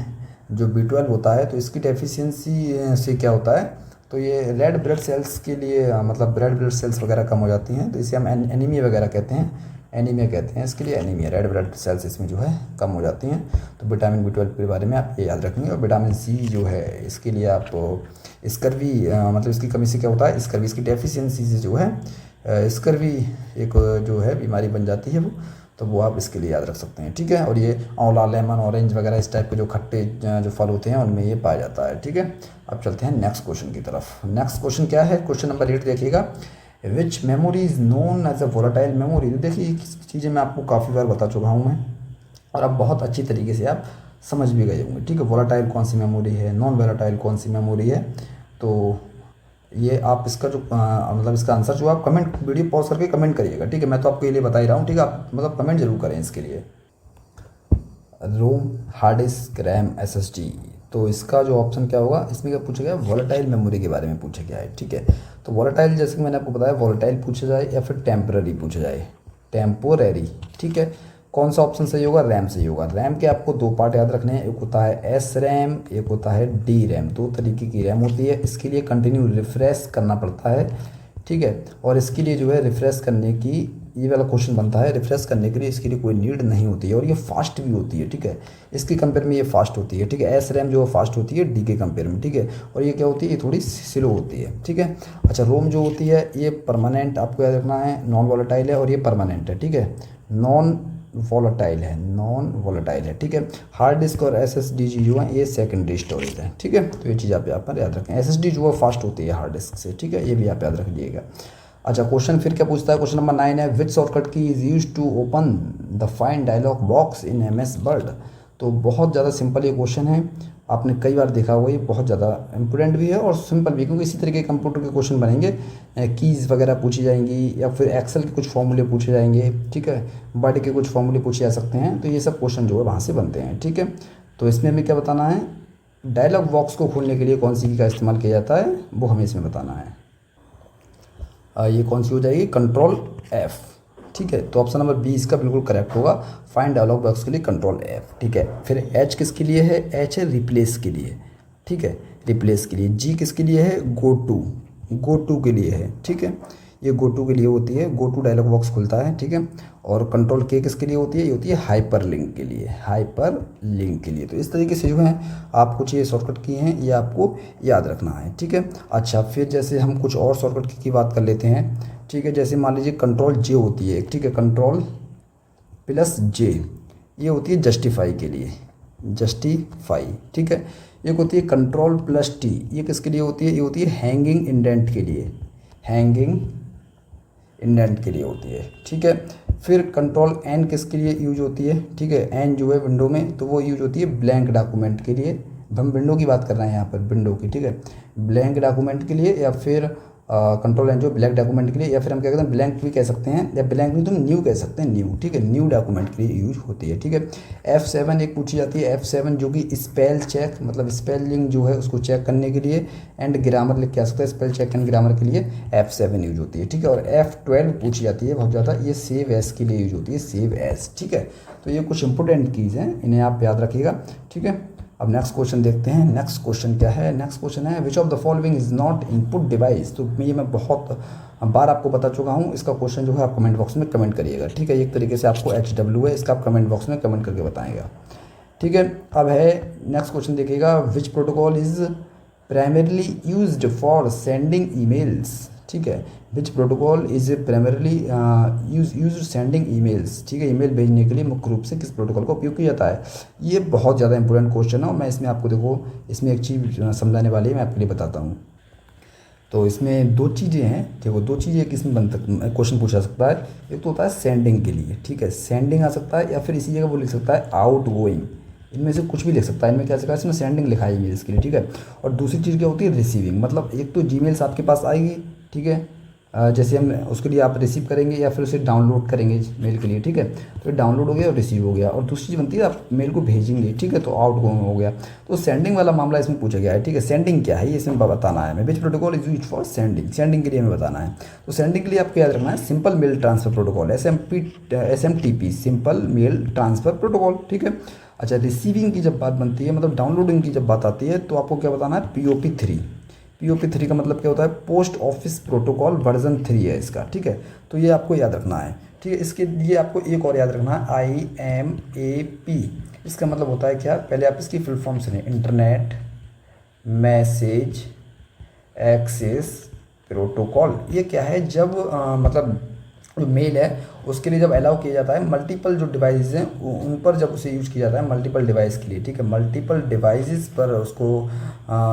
जो B12 होता है, तो इसकी डेफिशिएंसी से क्या होता है, तो ये रेड ब्लड सेल्स के लिए, मतलब रेड ब्लड सेल्स वगैरह कम हो जाती हैं, तो इसे हम एनीमिया वगैरह कहते हैं, एनीमिया कहते हैं इसके लिए, एनीमिया, रेड ब्लड सेल्स इसमें जो है कम हो जाती हैं। तो विटामिन B12 के बारे में आप ये याद रखेंगे। और विटामिन सी जो है इसके लिए आप स्कर्वी, मतलब इसकी कमी से क्या होता है, स्कर्वी, इसकी डेफिशिएंसी से जो है स्कर्वी एक जो है बीमारी बन जाती है तो वो आप इसके लिए याद रख सकते हैं। ठीक है, और ये आंवला, लेमन, ऑरेंज वगैरह इस टाइप के जो खट्टे जो फल होते हैं उनमें ये पाया जाता है। ठीक है, अब चलते हैं नेक्स्ट क्वेश्चन की तरफ। नेक्स्ट क्वेश्चन क्या है, क्वेश्चन नंबर 8 देखिएगा, which memory is known as a volatile memory. तो देखिए चीज़ें मैं आपको काफ़ी बार बता चुका हूँ मैं, और अब बहुत अच्छी तरीके से आप समझ भी गए होंगे। ठीक है, वोलाटाइल कौन सी मेमोरी है, नॉन वोलाटाइल कौन सी मेमोरी है, तो ये आप इसका जो मतलब इसका आंसर जो आप कमेंट, वीडियो पॉज करके कमेंट करिएगा। ठीक है, मैं तो आपके लिए बता ही रहा हूँ। ठीक है, आप मतलब कमेंट जरूर करें इसके लिए। रोम, हार्ड डिस्क, रैम, SSD, तो इसका जो ऑप्शन क्या होगा, इसमें क्या पूछा गया, वोलेटाइल मेमोरी के बारे में पूछा गया है। ठीक है, तो वोलेटाइल जैसे कि मैंने आपको बताया, वोलेटाइल पूछा जाए या फिर टेम्पररी पूछा जाए, टेम्पोररी। ठीक है, कौन सा ऑप्शन सही होगा? रैम सही होगा। रैम के आपको दो पार्ट याद रखने हैं, एक होता है एस रैम, एक होता है डी रैम। दो तरीके की रैम होती है। इसके लिए कंटिन्यू रिफ्रेश करना पड़ता है, ठीक है। और इसके लिए जो है रिफ्रेश करने की, ये वाला क्वेश्चन बनता है, रिफ्रेश करने के लिए इसके लिए कोई नीड नहीं होती है, और ये फास्ट भी होती है, ठीक है। इसके कंपेयर में ये फास्ट होती है, ठीक है। एस रैम जो फास्ट होती है डी के कंपेयर में, ठीक है। और ये क्या होती है? ये थोड़ी स्लो होती है, ठीक है। अच्छा, रोम जो होती है ये परमानेंट, आपको याद रखना है, नॉन वॉलेटाइल है, और ये परमानेंट है, ठीक है। नॉन वॉलेटाइल है, नॉन वॉलेटाइल है, ठीक है। हार्ड डिस्क और एसएसडी जो है ये सेकेंडरी स्टोरेज है, ठीक है। तो ये चीज़ आप यहाँ पर याद रखें। एसएसडी जो है फास्ट होती है हार्ड डिस्क से, ठीक है। ये भी आप याद रख लीजिएगा। अच्छा, क्वेश्चन फिर क्या पूछता है? क्वेश्चन नंबर 9 है, which shortcut key is used to open the find dialog box in MS Word. तो बहुत ज़्यादा सिंपल ये क्वेश्चन है, आपने कई बार देखा होगा, ये बहुत ज़्यादा इंपॉर्टेंट भी है और सिंपल भी, क्योंकि इसी तरीके के कंप्यूटर के क्वेश्चन बनेंगे। कीज़ वगैरह पूछी जाएंगी, या फिर एक्सेल के कुछ फॉर्मूले पूछे जाएंगे, ठीक है। वर्ड के कुछ फॉर्मूले पूछे जा सकते हैं, तो ये सब क्वेश्चन जो है वहाँ से बनते हैं, ठीक है। तो इसमें हमें क्या बताना है? डायलॉग बॉक्स को खोलने के लिए कौन सी की का इस्तेमाल किया जाता है, वो हमें इसमें बताना है। ये कौन सी हो जाएगी? कंट्रोल F, ठीक है। तो ऑप्शन नंबर बी इसका बिल्कुल करेक्ट होगा। फाइंड डायलॉग बॉक्स के लिए कंट्रोल F, ठीक है। फिर H किसके लिए है? H है रिप्लेस के लिए, ठीक है, रिप्लेस के लिए। G किसके लिए है? गो टू, गो टू के लिए है, ठीक है। ये गो टू के लिए होती है, गो टू डायलॉग बॉक्स खुलता है, ठीक है। और कंट्रोल K किसके लिए होती है? ये होती है हाइपर लिंक के लिए, हाइपर लिंक के लिए। तो इस तरीके से जो है आप कुछ ये शॉर्टकट की हैं, ये आपको याद रखना है, ठीक है। अच्छा, फिर जैसे हम कुछ और शॉर्टकट की बात कर लेते हैं, ठीक है। जैसे मान लीजिए कंट्रोल J होती है, ठीक है, कंट्रोल प्लस J, ये होती है जस्टिफाई के लिए, जस्टिफाई, ठीक है। एक होती है कंट्रोल प्लस T, ये किसके लिए होती है? ये होती है हैंगिंग इंडेंट के लिए, हैंगिंग इंडेंट के लिए होती है, ठीक है। फिर कंट्रोल N किसके लिए यूज होती है? ठीक है, N जो है विंडो में, तो वो यूज होती है ब्लैंक डॉक्यूमेंट के लिए। हम विंडो की बात कर रहे हैं यहाँ पर, विंडो की, ठीक है, ब्लैंक डॉक्यूमेंट के लिए, या फिर कंट्रोल N जो ब्लैंक डॉक्यूमेंट के लिए, या फिर हम क्या कहते हैं ब्लैंक भी कह सकते हैं, या ब्लैंक नहीं, तुम न्यू कह सकते हैं, न्यू, ठीक है, न्यू डॉक्यूमेंट के लिए यूज होती है, ठीक है। F7 एक पूछी जाती है, F7 जो कि स्पेल चेक, मतलब स्पेलिंग जो है उसको चेक करने के लिए, एंड ग्रामर लिख के आ सकता है, स्पेल चेक एंड ग्रामर के लिए F7 यूज होती है, ठीक है। और F12 पूछी जाती है बहुत ज़्यादा, ये सेव एस के लिए यूज होती है, सेव एस, ठीक है। तो ये कुछ इंपॉर्टेंट कीज़ हैं, इन्हें आप याद रखिएगा, ठीक है। अब नेक्स्ट क्वेश्चन देखते हैं। नेक्स्ट क्वेश्चन क्या है? नेक्स्ट क्वेश्चन है which of the following is not input device. तो ये मैं बहुत बार आपको बता चुका हूँ। इसका क्वेश्चन जो है आप कमेंट बॉक्स में कमेंट करिएगा, ठीक है। एक तरीके से आपको HW है, इसका आप कमेंट बॉक्स में कमेंट करके बताएगा, ठीक है। अब है नेक्स्ट क्वेश्चन देखिएगा, विच protocol is primarily used for sending emails, ठीक है। विच protocol is primarily use sending emails, ठीक है, ईमेल भेजने के लिए मुख्य रूप से किस प्रोटोकॉल का उपयोग किया जाता है। ये बहुत ज़्यादा इंपॉर्टेंट क्वेश्चन है, और मैं इसमें आपको देखो, इसमें एक चीज़ समझाने वाली है, मैं आपके लिए बताता हूँ। तो इसमें दो चीज़ें हैं, देखो दो चीज़ें किसमें क्वेश्चन पूछा सकता है। एक तो होता है सेंडिंग के लिए, ठीक है, सेंडिंग आ सकता है, या फिर इसी जगह वो लिख सकता है आउट गोइंग, इनमें से कुछ भी लिख सकता है। इनमें क्या लिखा है? इसमें सेंडिंग लिखा है ईमेल्स के लिए, ठीक है। और दूसरी चीज़ क्या होती है? रिसीविंग, मतलब एक तो जीमेल्स आपके पास आएगी, ठीक है, जैसे हम उसके लिए आप रिसीव करेंगे या फिर उसे डाउनलोड करेंगे मेल के लिए, ठीक है। तो डाउनलोड हो गया और रिसीव हो गया, और दूसरी चीज़ बनती है आप मेल को भेजेंगे, ठीक है, तो आउट गोइंग हो गया। तो सेंडिंग वाला मामला इसमें पूछा गया है, ठीक है। सेंडिंग क्या है ये इसमें बताना है हमें। विच protocol is used for sending, sending के लिए हमें बताना है। तो सेंडिंग के लिए आपको याद रखना है simple mail transfer protocol, SMTP, simple mail transfer protocol, ठीक है। अच्छा, रिसीविंग की जब बात बनती है, मतलब डाउनलोडिंग की जब बात आती है, तो आपको क्या बताना है? POP3। POP3 का मतलब क्या होता है? पोस्ट ऑफिस प्रोटोकॉल वर्जन 3 है इसका, ठीक है। तो ये आपको याद रखना है, ठीक है। इसके लिए आपको एक और याद रखना है, IMAP। इसका मतलब होता है क्या? पहले आप इसकी फुल फॉर्म सुनिए, इंटरनेट मैसेज एक्सेस प्रोटोकॉल। ये क्या है? जब मतलब जो मेल है उसके लिए जब अलाउ किया जाता है मल्टीपल जो डिवाइस हैं उन पर, जब उसे यूज किया जाता है मल्टीपल डिवाइस के लिए, ठीक है, मल्टीपल डिवाइसेस पर उसको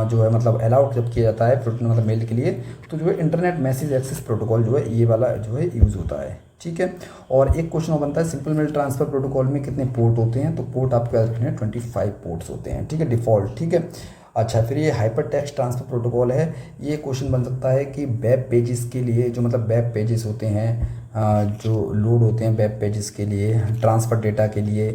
जो है मतलब अलाउ जब किया जाता है मतलब मेल के लिए, तो जो है इंटरनेट मैसेज एक्सेस प्रोटोकॉल जो है ये वाला जो है यूज़ होता है, ठीक है। और एक क्वेश्चन और बनता है, सिंपल मेल ट्रांसफर प्रोटोकॉल में कितने पोर्ट होते हैं? तो पोर्ट आपको याद रखने हैं 25 पोर्ट्स होते हैं, ठीक है, डिफ़ॉल्ट, ठीक है। अच्छा, फिर ये हाइपर टेक्स्ट ट्रांसफर प्रोटोकॉल है। ये क्वेश्चन बन सकता है कि वेब पेजेस के लिए, जो मतलब वेब पेजेस होते हैं जो लोड होते हैं वेब पेजेस के लिए, ट्रांसफ़र डेटा के लिए,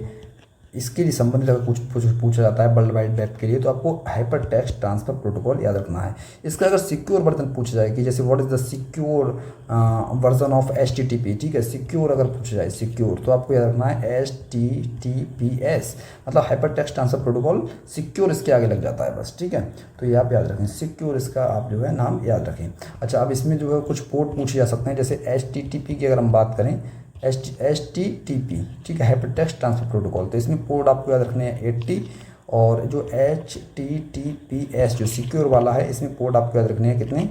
इसके लिए संबंधित अगर कुछ पूछा जाता है वर्ल्ड वाइड वेब के लिए, तो आपको हाइपर टेक्स्ट ट्रांसफर प्रोटोकॉल याद रखना है। इसका अगर सिक्योर वर्जन पूछा जाए कि जैसे what is the secure version of HTTP, ठीक है, सिक्योर अगर पूछा जाए सिक्योर, तो आपको याद रखना है HTTPS, मतलब hyper text transfer protocol, secure इसके आगे लग जाता है बस, ठीक है। तो ये आप याद रखें, सिक्योर इसका आप जो है नाम याद रखें। अच्छा, अब इसमें जो है कुछ पोर्ट पूछे जा सकते हैं, जैसे HTTP की अगर हम बात करें, HTTP, ठीक है, हाइपर टेक्स्ट ट्रांसफर प्रोटोकॉल, तो इसमें पोर्ट आपको याद रखने हैं 80, और जो HTTPS जो सिक्योर वाला है, इसमें पोर्ट आपको याद रखने हैं कितने,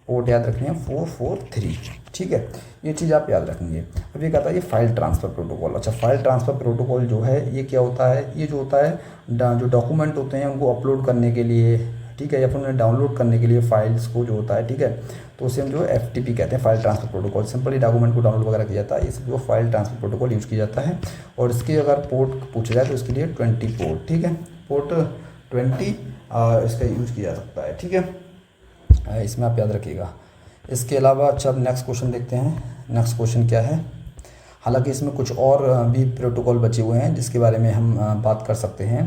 पोर्ट याद रखने हैं 443, ठीक है, ये चीज़ आप याद रखेंगे। अब ये कहता है ये फाइल ट्रांसफ़र प्रोटोकॉल। अच्छा, फाइल ट्रांसफ़र प्रोटोकॉल जो है ये क्या होता है, ये जो होता है जो डॉक्यूमेंट होते हैं उनको अपलोड करने के लिए, ठीक है, या फिर उन्हें डाउनलोड करने के लिए फाइल्स को जो होता है, ठीक है, तो उसे हम जो FTP कहते हैं, file transfer protocol. Simply document को डाउनलोड वगैरह किया जाता है, इस जो फाइल ट्रांसफ़र प्रोटोकॉल यूज़ किया जाता है। और इसके अगर पोर्ट पूछा जाए तो इसके लिए 20 पोर्ट, ठीक है, पोर्ट 20 इसका यूज़ किया जा सकता है, ठीक है, इसमें आप याद रखिएगा। इसके अलावा अच्छा, अब नेक्स्ट क्वेश्चन देखते हैं। नेक्स्ट क्वेश्चन क्या है, हालांकि इसमें कुछ और भी प्रोटोकॉल बचे हुए हैं जिसके बारे में हम बात कर सकते हैं,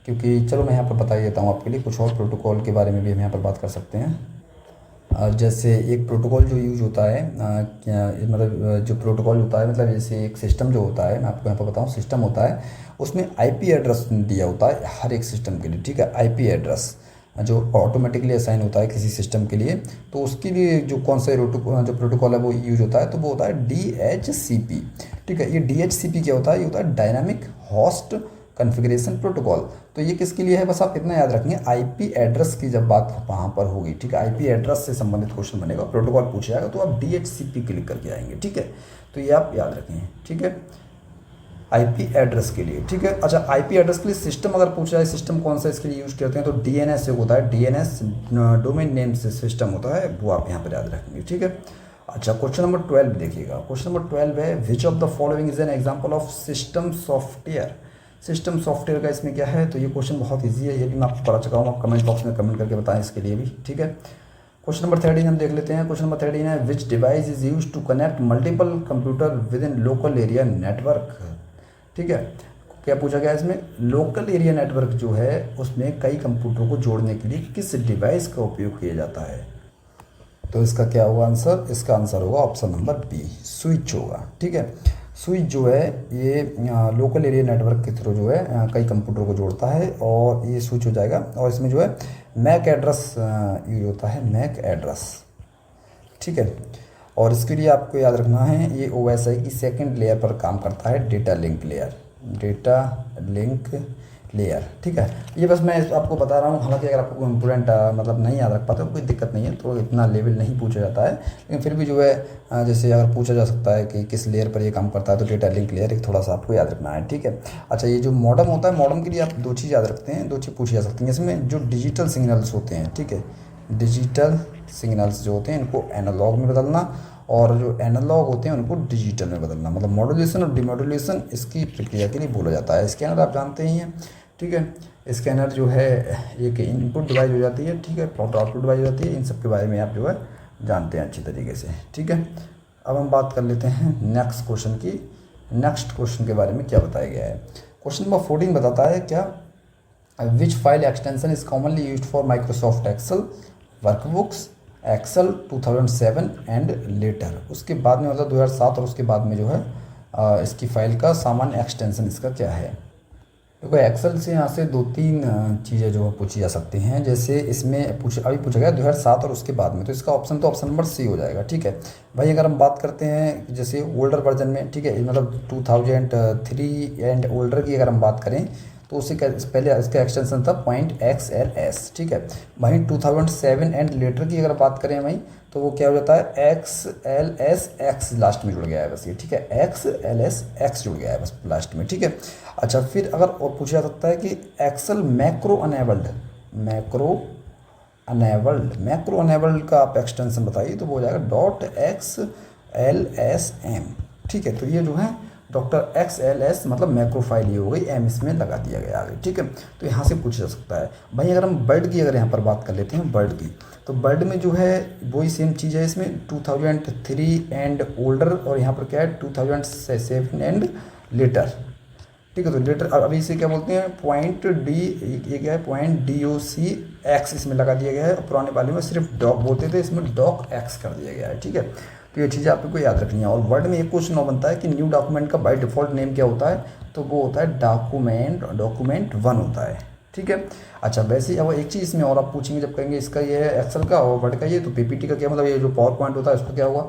क्योंकि चलो मैं यहाँ पर बता ही देता हूँ आपके लिए, कुछ और प्रोटोकॉल के बारे में भी हम यहाँ पर बात कर सकते हैं। जैसे एक प्रोटोकॉल जो यूज होता है, मतलब जो प्रोटोकॉल होता है, मतलब जैसे एक सिस्टम जो होता है, मैं आपको यहाँ पर बताऊँ, सिस्टम होता है उसमें IP एड्रेस दिया होता है हर एक सिस्टम के लिए, ठीक है, IP एड्रेस जो ऑटोमेटिकली असाइन होता है किसी सिस्टम के लिए, तो उसके लिए जो कौन सा जो प्रोटोकॉल है वो यूज होता है, तो वो होता है DHCP, ठीक है। ये DHCP क्या होता है, ये होता है डायनामिक होस्ट कॉन्फ़िगरेशन प्रोटोकॉल। तो ये किसके लिए है, बस आप इतना याद रखेंगे, IP एड्रेस की जब बात वहाँ पर होगी, ठीक है, IP एड्रेस से संबंधित क्वेश्चन बनेगा, प्रोटोकॉल पूछा जाएगा तो आप DHCP क्लिक करके आएंगे, ठीक है। तो ये आप याद रखें, ठीक है, IP एड्रेस के लिए, ठीक है। अच्छा, IP एड्रेस के लिए सिस्टम अगर पूछा जाए, सिस्टम कौन सा इसके लिए यूज़ करते हैं, तो DNS होता है, DNS डोमेन नेम से सिस्टम होता है, वो आप यहाँ पर याद रखेंगे, ठीक है। अच्छा, क्वेश्चन नंबर 12 देखिएगा। क्वेश्चन नंबर 12 है, which of the following is an example of system software. System software का इसमें क्या है, तो ये क्वेश्चन बहुत ईजी है, ये भी मैं आपको बता चुका हूँ, आप कमेंट बॉक्स में कमेंट करके बताएं इसके लिए भी, ठीक है। क्वेश्चन नंबर 13 हम देख लेते हैं। क्वेश्चन नंबर 13 है, which device is used to connect multiple computer with in local area network, ठीक है। क्या पूछा गया इसमें, लोकल एरिया नेटवर्क जो है उसमें कई कंप्यूटरों को जोड़ने के लिए किस डिवाइस का उपयोग किया जाता है। तो इसका क्या होगा आंसर, इसका आंसर होगा ऑप्शन नंबर बी, स्विच होगा, ठीक है। स्विच जो है ये लोकल एरिया नेटवर्क के थ्रू जो है कई कंप्यूटरों को जोड़ता है, और ये स्विच हो जाएगा। और इसमें जो है मैक एड्रेस यूज होता है, मैक एड्रेस, ठीक है। और इसके लिए आपको याद रखना है, ये OSI की सेकंड लेयर पर काम करता है, data link layer, data link layer, ठीक है। ये बस मैं आपको बता रहा हूँ, हालांकि अगर आपको इम्पोर्टेंट मतलब नहीं याद रख पाते तो कोई दिक्कत नहीं है, तो इतना लेवल नहीं पूछा जाता है, लेकिन फिर भी जो है जैसे अगर पूछा जा सकता है कि किस लेयर पर ये काम करता है, तो डेटा लिंक लेयर एक थोड़ा सा आपको याद रखना है, ठीक है। अच्छा, ये जो मॉडम होता है, मॉडम के लिए आप दो चीज़ याद रखते हैं, दो चीज़ पूछी जा सकती हैं इसमें, जो डिजिटल सिग्नल्स होते हैं, ठीक है, डिजिटल सिग्नल्स जो होते हैं इनको एनालॉग में बदलना, और जो एनालॉग होते हैं उनको डिजिटल में बदलना, मतलब मॉड्यूलेशन और डिमॉड्यूलेशन इसकी प्रक्रिया के लिए बोला जाता है। स्कैनर आप जानते ही हैं, ठीक है, स्कैनर जो है एक इनपुट डिवाइस हो जाती है, ठीक है, आउटपुट डिवाइस हो जाती है, इन सब के बारे में आप जो है जानते हैं अच्छी तरीके से, ठीक है। अब हम बात कर लेते हैं नेक्स्ट क्वेश्चन की। नेक्स्ट क्वेश्चन के बारे में क्या बताया गया है, क्वेश्चन नंबर 14 बताता है क्या, which file extension is commonly used for Microsoft Excel workbooks Excel 2007 and later. उसके बाद में मतलब 2007 और उसके बाद में जो है इसकी फाइल का सामान्य एक्सटेंशन इसका क्या है। देखो, एक्सेल से यहाँ से 2-3 चीज़ें जो पूछी जा सकती हैं, जैसे इसमें अभी पूछा गया 2007 और उसके बाद में, तो इसका ऑप्शन तो ऑप्शन नंबर सी हो जाएगा, ठीक है भाई। अगर हम बात करते हैं जैसे ओल्डर वर्जन में, ठीक है, मतलब 2003 एंड ओल्डर की अगर हम बात करें, तो उसी का पहले इसका एक्सटेंशन था .XLS, ठीक है। वहीं 2007 एंड लेटर की अगर बात करें वहीं, तो वो क्या हो जाता है XLSX लास्ट में जुड़ गया है बस ये, ठीक है, XLSX जुड़ गया है बस लास्ट में, ठीक है। अच्छा, फिर अगर और पूछा जा सकता है कि एक्सेल मैक्रो अनेबल्ड का आप एक्सटेंशन बताइए, तो वो हो जाएगा .XLSM, ठीक है। तो ये जो है .XLS मतलब मैक्रो फाइल ये हो गई, M इसमें लगा दिया गया आगे, ठीक है। तो यहाँ से पूछा जा सकता है भाई। अगर हम वर्ड की अगर यहाँ पर बात कर लेते हैं, वर्ड की, तो वर्ड में जो है वही सेम चीज़ है, इसमें 2003 एंड ओल्डर, और यहाँ पर क्या है 2007 एंड लेटर, ठीक है। तो लेटर अभी इसे क्या बोलते हैं, पॉइंट डी, ये क्या है, पॉइंट डी ओ सी एक्स इसमें लगा दिया गया है। और पुराने वाले में सिर्फ डॉक बोलते थे, इसमें डॉक एक्स कर दिया गया है, ठीक है। तो ये चीज़ें आपको याद रखनी है। और वर्ड में एक क्वेश्चन और बनता है कि न्यू डॉक्यूमेंट का बाय डिफ़ॉल्ट नेम क्या होता है, तो वो होता है डॉक्यूमेंट 1 होता है, ठीक है। अच्छा, वैसे ही अब एक चीज़ इसमें और आप पूछेंगे जब कहेंगे इसका ये है एक्सेल का और वर्ड का ये, तो पीपीटी का क्या मतलब, ये जो पावर पॉइंट होता है उसका क्या हुआ।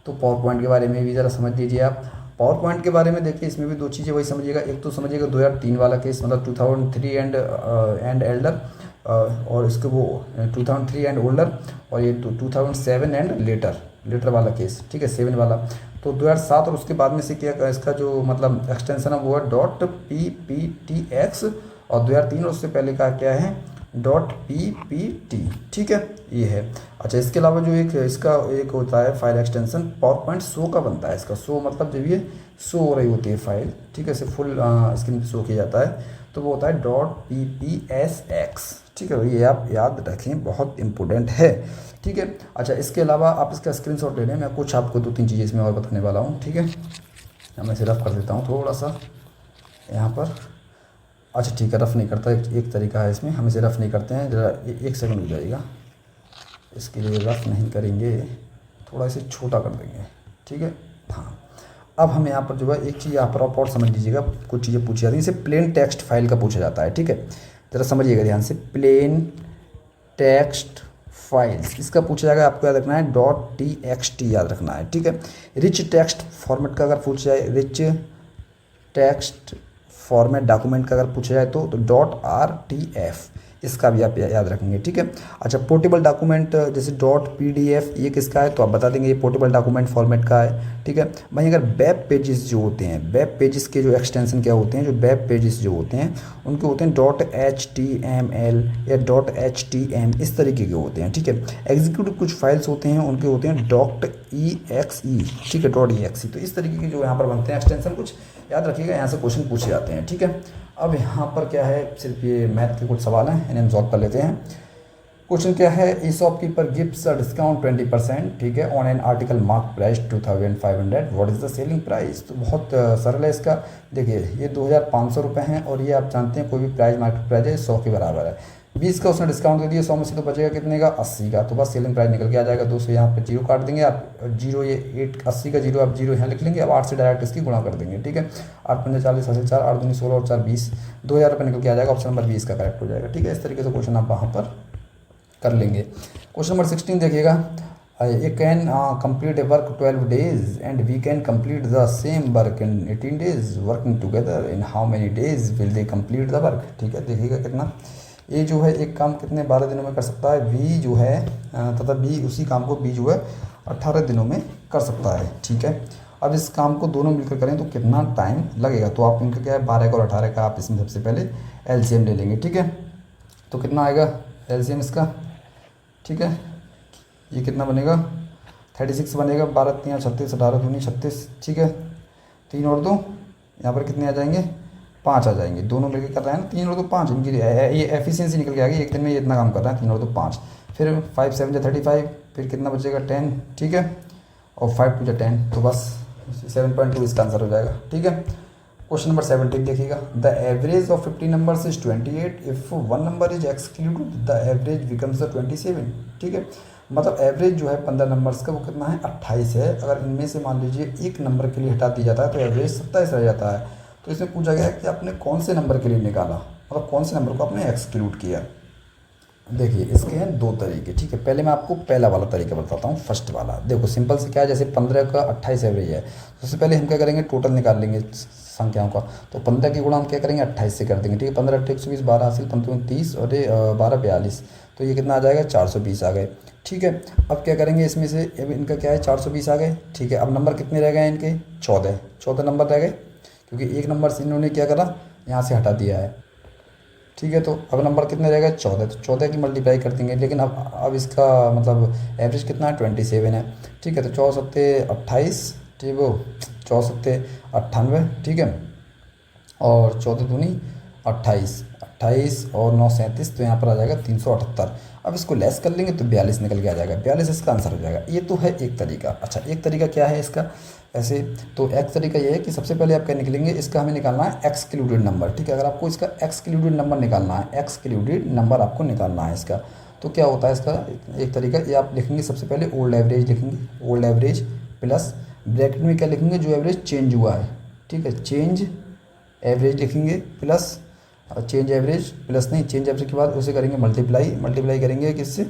तो पावर पॉइंट के बारे में भी ज़रा समझ लीजिए आप। पावर पॉइंट के बारे में देखिए, इसमें भी दो चीज़ें वही समझिएगा। एक तो समझिएगा 2003 वाला केस, मतलब 2003 एंड एल्डर, और इसके वो 2003 एंड ओल्डर, और ये 2007 एंड लेटर वाला केस, ठीक है, 7 वाला। तो 2007 और उसके बाद में से क्या, इसका जो मतलब एक्सटेंशन है वो है dot P P T x, और 2003 और उससे पहले का क्या है, डॉट पी पी टी, ठीक है, ये है। अच्छा, इसके अलावा जो एक इसका एक होता है file extension, power point show का बनता है। इसका शो मतलब जब ये शो हो रही होती है फाइल, ठीक है, इसे फुल स्क्रीन पे शो किया जाता है, तो वो होता है dot P P S x, ठीक है। ये आप याद रखें, बहुत इंपॉर्टेंट है, ठीक है। अच्छा, इसके अलावा आप इसका स्क्रीनशॉट ले लें, मैं कुछ आपको 2-3 चीज़ें इसमें और बताने वाला हूँ, ठीक है। मैं इसे रफ कर देता हूँ थोड़ा सा यहाँ पर। अच्छा ठीक है, रफ़ नहीं करता, एक तरीका है इसमें, हम इसे रफ़ नहीं करते हैं, ज़रा एक सेकंड हो जाएगा, इसके लिए रफ़ नहीं करेंगे, थोड़ा इसे छोटा कर देंगे, ठीक है। हाँ, अब हम यहाँ पर जो है एक चीज़ यहाँ पर आप और समझ लीजिएगा, कुछ चीज़ें पूछी जाती हैं, इसे प्लेन टेक्स्ट फाइल का पूछा जाता है, ठीक है। ज़रा समझिएगा ध्यान से, प्लेन टेक्स्ट फाइल्स इसका पूछा जाएगा, आपको याद रखना है डॉट टी एक्स टी याद रखना है, ठीक है। रिच टेक्स्ट फॉर्मेट का अगर पूछा जाए, रिच टेक्स्ट फॉर्मेट डॉक्यूमेंट का अगर पूछा जाए तो डॉट आर टी एफ, इसका भी आप याद रखेंगे, ठीक है। अच्छा, पोर्टेबल डॉक्यूमेंट जैसे डॉट पी डी एफ, ये किसका है, तो आप बता देंगे ये पोर्टेबल डॉक्यूमेंट फॉर्मेट का है, ठीक है। वहीं अगर वेब पेजेस जो होते हैं, वेब पेजेस के जो एक्सटेंशन क्या होते हैं, जो वेब पेजेस जो होते हैं उनके होते हैं dot H T M L या डॉट एच टी एम, इस तरीके के होते हैं, ठीक है। एग्जीक्यूटिव कुछ फाइल्स होते हैं उनके होते हैं डॉट ई एक्स ई, ठीक है, डॉट ई एक्स ई। तो इस तरीके के जो यहाँ पर बनते हैं एक्सटेंशन, कुछ याद रखिएगा, यहाँ से क्वेश्चन पूछे जाते हैं, ठीक है। अब यहाँ पर क्या है, सिर्फ ये मैथ के कुछ सवाल हैं, इन्हें हम सॉल्व कर लेते हैं। क्वेश्चन क्या है, ई शॉपकीपर गिव्स अ डिस्काउंट 20%, ठीक है, on an article mark price 2500, what is the selling price. तो बहुत सरल है इसका। देखिए, ये 2500 रुपये हैं, और ये आप जानते हैं कोई भी प्राइस मार्केट प्राइस है 100 के बराबर है। 20 का उसने डिस्काउंट दे दिया, 100 में से तो बचेगा कितने का, 80 का। तो बस सेलिंग प्राइस निकल के आ जाएगा 200, यहाँ पे जीरो काट देंगे आप, जीरो ये 80 का जीरो आप जीरो यहाँ लिख लेंगे। अब 8 से डायरेक्ट इसकी गुणा कर देंगे, ठीक है। 8 पंजे 40, 8 से 4, 8 दूनी 16 और 4 20, 2000 रुपये निकल के आ जाएगा। ऑप्शन नंबर 20 का करेक्ट हो जाएगा, ठीक है। इस तरीके से क्वेश्चन आप वहाँ पर कर लेंगे। क्वेश्चन नंबर 16 देखिएगा, A can complete a work 12 days and we can complete the same work in 18 days working together, in how many days will they complete the work, ठीक है। देखिएगा कितना, ए जो है एक काम कितने 12 दिनों में कर सकता है, बी जो है तथा बी उसी काम को बी जो है 18 दिनों में कर सकता है, ठीक है। अब इस काम को दोनों मिलकर करें तो कितना टाइम लगेगा, तो आप इनका क्या है 12 का और 18 का आप इसमें सबसे पहले एलसीएम ले लेंगे, ठीक है। तो कितना आएगा एलसीएम इसका, ठीक है, ये कितना बनेगा 36 बनेगा, 12 3 36, 18 दूनी 36, ठीक है। 3 और 2 यहाँ पर कितने आ जाएंगे, 5 आ जाएंगे, दोनों मिलकर कर रहे हैं ना, 3 और 2 5, इनकी ये एफिशिएंसी निकल के आ गई, एक दिन में ये इतना काम कर रहा है, 3 और 2 5, फिर 5 7 35, फिर कितना बचेगा 10, ठीक है, और 5 2 10, तो बस 7.2 इसका आंसर हो जाएगा, ठीक है। क्वेश्चन नंबर 17 देखिएगा, the average of 50 numbers is 28, if 1 number is excluded the average becomes the 27, ठीक है। मतलब एवरेज जो है 15 नंबर्स का वो कितना है 28 है, अगर इनमें से मान लीजिए एक नंबर के लिए हटा दिया जाता है तो एवरेज 27 रह जाता है। तो इसमें पूछा गया है कि आपने कौन से नंबर के लिए निकाला, मतलब कौन से नंबर को आपने एक्सक्लूड किया। देखिए, इसके हैं 2 तरीके, ठीक है। पहले मैं आपको पहला वाला तरीका बताता हूँ, फर्स्ट वाला। देखो सिंपल से क्या है, जैसे 15 का 28 एवरेज है, सबसे पहले हम क्या करेंगे टोटल निकाल लेंगे संख्याओं का। तो 15 की गुणा हम क्या करेंगे 28 से कर देंगे, ठीक है। 15 8 120, 12 हासिल 15 30 और 12 42, तो ये कितना आ जाएगा 420 आ गए, ठीक है। अब क्या करेंगे इसमें से, अब इनका क्या है 420 आ गए, ठीक है। अब नंबर कितने रह गए इनके 14 नंबर रह गए, क्योंकि एक नंबर से इन्होंने क्या करा यहाँ से हटा दिया है, ठीक है। तो अब नंबर कितने रहेगा 14, तो 14 की मल्टीप्लाई कर देंगे, लेकिन अब इसका मतलब एवरेज कितना है 27 है, ठीक है। तो 4 सत्ते 28, ठीक है, 4 सत्ते 98, ठीक है, और 14 दूनी 28, 28 और 9 37, तो यहाँ पर आ जाएगा 378। अब इसको लेस कर लेंगे तो 42 निकल के आ जाएगा, 42 इसका आंसर हो जाएगा। ये तो है एक तरीका। अच्छा, एक तरीका क्या है इसका ऐसे, तो एक तरीका ये है कि सबसे पहले आप क्या निकलेंगे, इसका हमें निकालना है एक्सक्लूडेड नंबर। ठीक है, अगर आपको इसका एक्सक्लूडेड नंबर निकालना है, एक्सक्लूडेड नंबर आपको निकालना है इसका, तो क्या होता है इसका एक तरीका, ये आप लिखेंगे सबसे पहले ओल्ड एवरेज लिखेंगे, ओल्ड एवरेज प्लस ब्रैकेट में क्या लिखेंगे, जो एवरेज चेंज हुआ है। ठीक है, चेंज एवरेज लिखेंगे प्लस चेंज एवरेज प्लस नहीं, चेंज एवरेज के बाद उसे करेंगे मल्टीप्लाई, मल्टीप्लाई करेंगे किससे,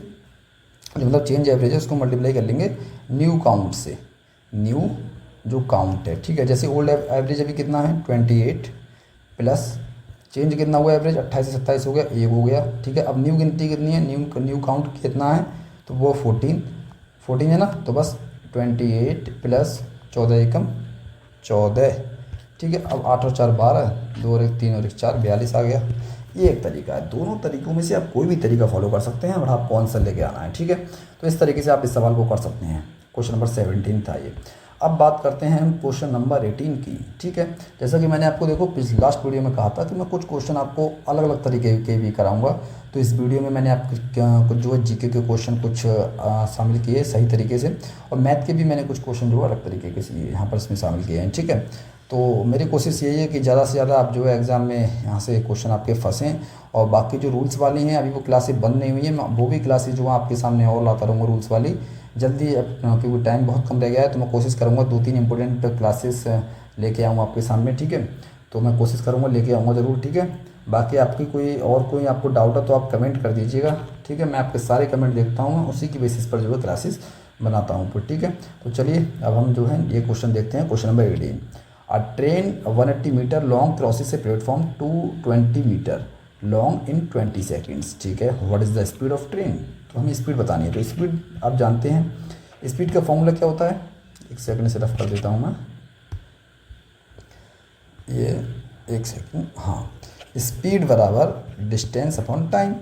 मतलब चेंज एवरेज है उसको मल्टीप्लाई कर लेंगे न्यू काउंट से, न्यू जो काउंट है। ठीक है, जैसे ओल्ड एवरेज अभी कितना है 28 प्लस चेंज कितना हुआ एवरेज 28 से 27 हो गया, 1 हो गया। ठीक है, अब न्यू गिनती कितनी है, न्यू काउंट कितना है, तो वो 14 है ना, तो बस 28 प्लस 14 एकम 14। ठीक है, अब 8 और 4 12, 2 और 1 3 और 1 4, 42 आ गया। ये एक तरीका है। दोनों तरीकों में से आप कोई भी तरीका फॉलो कर सकते हैं और आपको आंसर लेके आना है। ठीक है, तो इस तरीके से आप इस सवाल को कर सकते हैं। क्वेश्चन नंबर 17 था ये। अब बात करते हैं हम क्वेश्चन नंबर 18 की। ठीक है, जैसा कि मैंने आपको देखो लास्ट वीडियो में कहा था कि मैं कुछ क्वेश्चन आपको अलग अलग तरीके के भी कराऊंगा, तो इस वीडियो में मैंने आपको कुछ जो जीके के क्वेश्चन कुछ शामिल किए सही तरीके से, और मैथ के भी मैंने कुछ क्वेश्चन जो अलग तरीके के से यहाँ पर इसमें शामिल किए हैं। ठीक है, तो मेरी कोशिश यही है कि ज़्यादा से ज़्यादा आप जो है एग्ज़ाम में यहाँ से क्वेश्चन आपके फंसें, और बाकी जो रूल्स वाली हैं अभी वो क्लासेस बंद नहीं हुई हैं, वो भी क्लासेस जो आपके सामने और लाता रहूँगा रूल्स वाली जल्दी। अब क्योंकि टाइम बहुत कम रह गया है तो मैं कोशिश करूँगा 2-3 इंपॉर्टेंट क्लासेस लेके आऊँ आपके सामने। ठीक है, तो मैं कोशिश करूँगा लेके आऊँगा ज़रूर। ठीक है, बाकी आपकी कोई आपको डाउट है तो आप कमेंट कर दीजिएगा। ठीक है, मैं आपके सारे कमेंट देखता हूँ, उसी की बेसिस पर जो है क्लासेस बनाता हूँ फिर। ठीक है, तो चलिए अब हम जो है ये क्वेश्चन देखते हैं। Question number 18, a train 180 metre long crosses a platform 220 metre long in 20 seconds. ठीक है, what is the speed of train, तो हमें स्पीड बतानी है। तो स्पीड आप जानते हैं, स्पीड का फॉर्मूला क्या होता है, एक सेकंड से रफ कर देता हूँ मैं, ये एक सेकंड, हाँ, स्पीड बराबर डिस्टेंस अपॉन टाइम।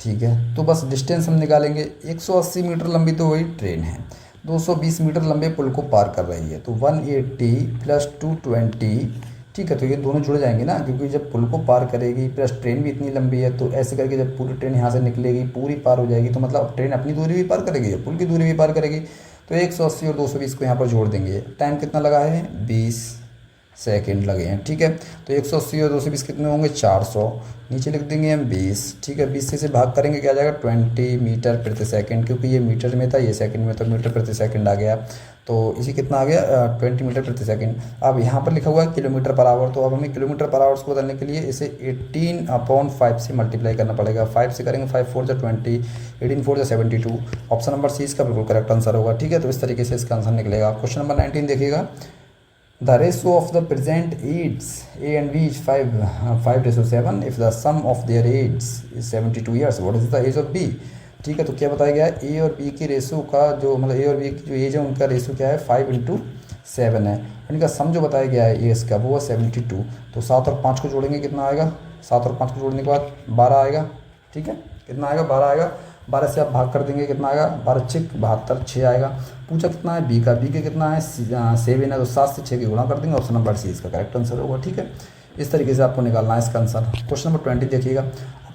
ठीक है, तो बस डिस्टेंस हम निकालेंगे, 180 मीटर लंबी तो वही ट्रेन है, 220 मीटर लंबे पुल को पार कर रही है, तो 180 प्लस 220। ठीक है, तो ये दोनों जुड़ जाएंगे ना, क्योंकि जब पुल को पार करेगी प्लस ट्रेन भी इतनी लंबी है, तो ऐसे करके जब पूरी ट्रेन यहाँ से निकलेगी पूरी पार हो जाएगी, तो मतलब ट्रेन अपनी दूरी भी पार करेगी पुल की दूरी भी पार करेगी। तो 180 और 220 को यहाँ पर जोड़ देंगे। टाइम कितना लगा है, 20 सेकेंड लगे हैं। ठीक है, तो 180 और 220 कितने होंगे, 400। नीचे लिख देंगे हम 20। ठीक है, 20 से भाग करेंगे क्या आ जाएगा, 20 मीटर प्रति सेकंड, क्योंकि ये मीटर में था ये सेकंड में, तो मीटर प्रति सेकंड आ गया। तो इसी कितना आ गया, 20 मीटर प्रति सेकंड। अब यहाँ पर लिखा हुआ है किलोमीटर पर आवर, तो अब हमें किलोमीटर पर आवर्स को बदलने के लिए इसे 18/5 से मल्टीप्लाई करना पड़ेगा। 5 से करेंगे, 5 4 जा 20, 18 4 जा 72। ऑप्शन नंबर सी इसका बिल्कुल करेक्ट आंसर होगा। ठीक है, तो इस तरीके से इसका आंसर निकलेगा। क्वेश्चन नंबर 19 देखिएगा, the ratio of the present ages A and B is 5:7 if the sum of their ages is 72 years. What is the age of B? ठीक है, तो क्या बताया गया है, ए और बी की रेशो का जो मतलब ए और बी की जो एज है उनका रेशो क्या है, 5:7 है। इनका सम जो बताया गया है एज का वो है 72। तो 7 और 5 को जोड़ेंगे कितना आएगा, 7 और 5 को जोड़ने के बाद 12 आएगा। ठीक है, कितना आएगा, 12 आएगा। 12 से आप भाग कर देंगे, कितना आएगा, 12 6 72, 6 आएगा। पूछा कितना है बी का, बी के कितना है 7 है, तो 7 से 6 की गुणा कर देंगे। ऑप्शन नंबर सी इसका करेक्ट आंसर होगा। ठीक है, इस तरीके से आपको निकालना है इसका आंसर। क्वेश्चन नंबर 20 देखिएगा,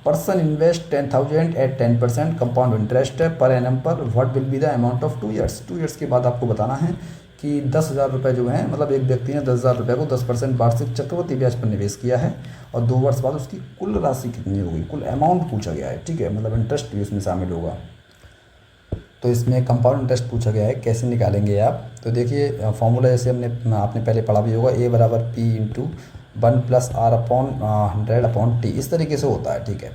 person invest 10,000 at 10% compound interest per annum पर, what will be the amount of 2 years. 2 years के बाद आपको बताना है कि 10,000 रुपये जो हैं, मतलब एक व्यक्ति ने 10,000 रुपये को 10% वार्षिक चक्रवृद्धि ब्याज पर निवेश किया है, और 2 वर्ष बाद उसकी कुल राशि कितनी होगी, कुल अमाउंट पूछा गया है। ठीक है, मतलब इंटरेस्ट भी उसमें शामिल होगा। तो इसमें कंपाउंड इंटरेस्ट पूछा गया है, कैसे निकालेंगे आप। तो देखिए फॉर्मूला जैसे आपने पहले पढ़ा भी होगा, ए बराबर P into 1 plus R upon 100 upon T, इस तरीके से होता है। ठीक है,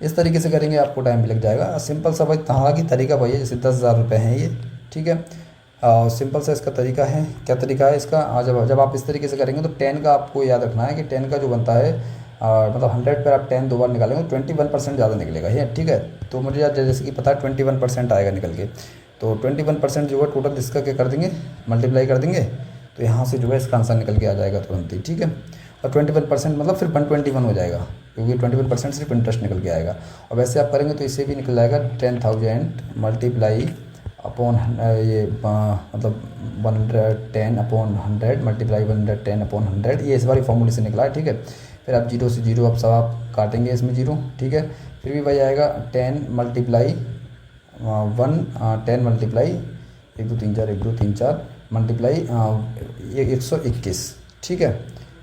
इस तरीके से करेंगे, आपको टाइम भी लग जाएगा। सिंपल सा भाई हालांकि तरीका वही है, जैसे 10,000 रुपये हैं ये। ठीक है, सिंपल सा इसका तरीका है। क्या तरीका है इसका, जब आप इस तरीके से करेंगे तो 10 का आपको याद रखना है कि 10 का जो बनता है मतलब 100 पर आप 10 2 बार निकालेंगे, 21% ज़्यादा निकलेगा ये। ठीक है, तो मुझे याद जैसे कि पता है 21% आएगा निकल के, तो 21% जो है टोटल इसका क्या कर देंगे, मल्टीप्लाई कर देंगे, तो यहाँ से जो है इसका आंसर निकल के आ जाएगा तुरंत ही। ठीक है, और 21% मतलब फिर 121 हो जाएगा, क्योंकि 21% सिर्फ इंटरेस्ट निकल के आएगा। और वैसे आप करेंगे तो इससे भी निकल जाएगा 10,000 मल्टीप्लाई अपॉन ये मतलब 110 अपॉन 100 मल्टीप्लाई 110 अपॉन 100, ये इस बार फॉर्मूले से निकला है। ठीक है, फिर आप जीरो से जीरो आप सब आप काटेंगे इसमें जीरो, ठीक है। फिर भी वही आएगा 10 मल्टीप्लाई 1 मल्टीप्लाई 121, ठीक है।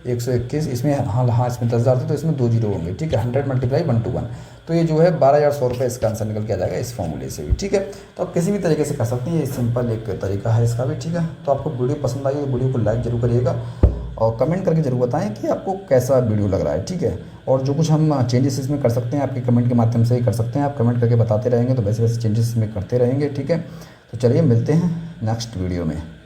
121 इसमें हाँ इसमें 10,000 थे तो इसमें 2 जीरो होंगे, ठीक है। 100 मल्टीप्लाई 121, तो ये जो है 12,100 रुपये इसका आंसर निकल के आ जाएगा इस फॉर्मूले से भी, ठीक है। तो आप किसी भी तरीके से कर सकते हैं, ये सिंपल एक तरीका है इसका भी, ठीक है। तो आपको वीडियो पसंद आई तो वीडियो को लाइक जरूर करिएगा और कमेंट करके ज़रूर बताएं कि आपको कैसा वीडियो लग रहा है, ठीक है। और जो कुछ हम चेंजेस इसमें कर सकते हैं आपके कमेंट के माध्यम से ही कर सकते हैं, आप कमेंट करके बताते रहेंगे तो वैसे वैसे चेंजेस इसमें करते रहेंगे, ठीक है। तो चलिए मिलते हैं नेक्स्ट वीडियो में।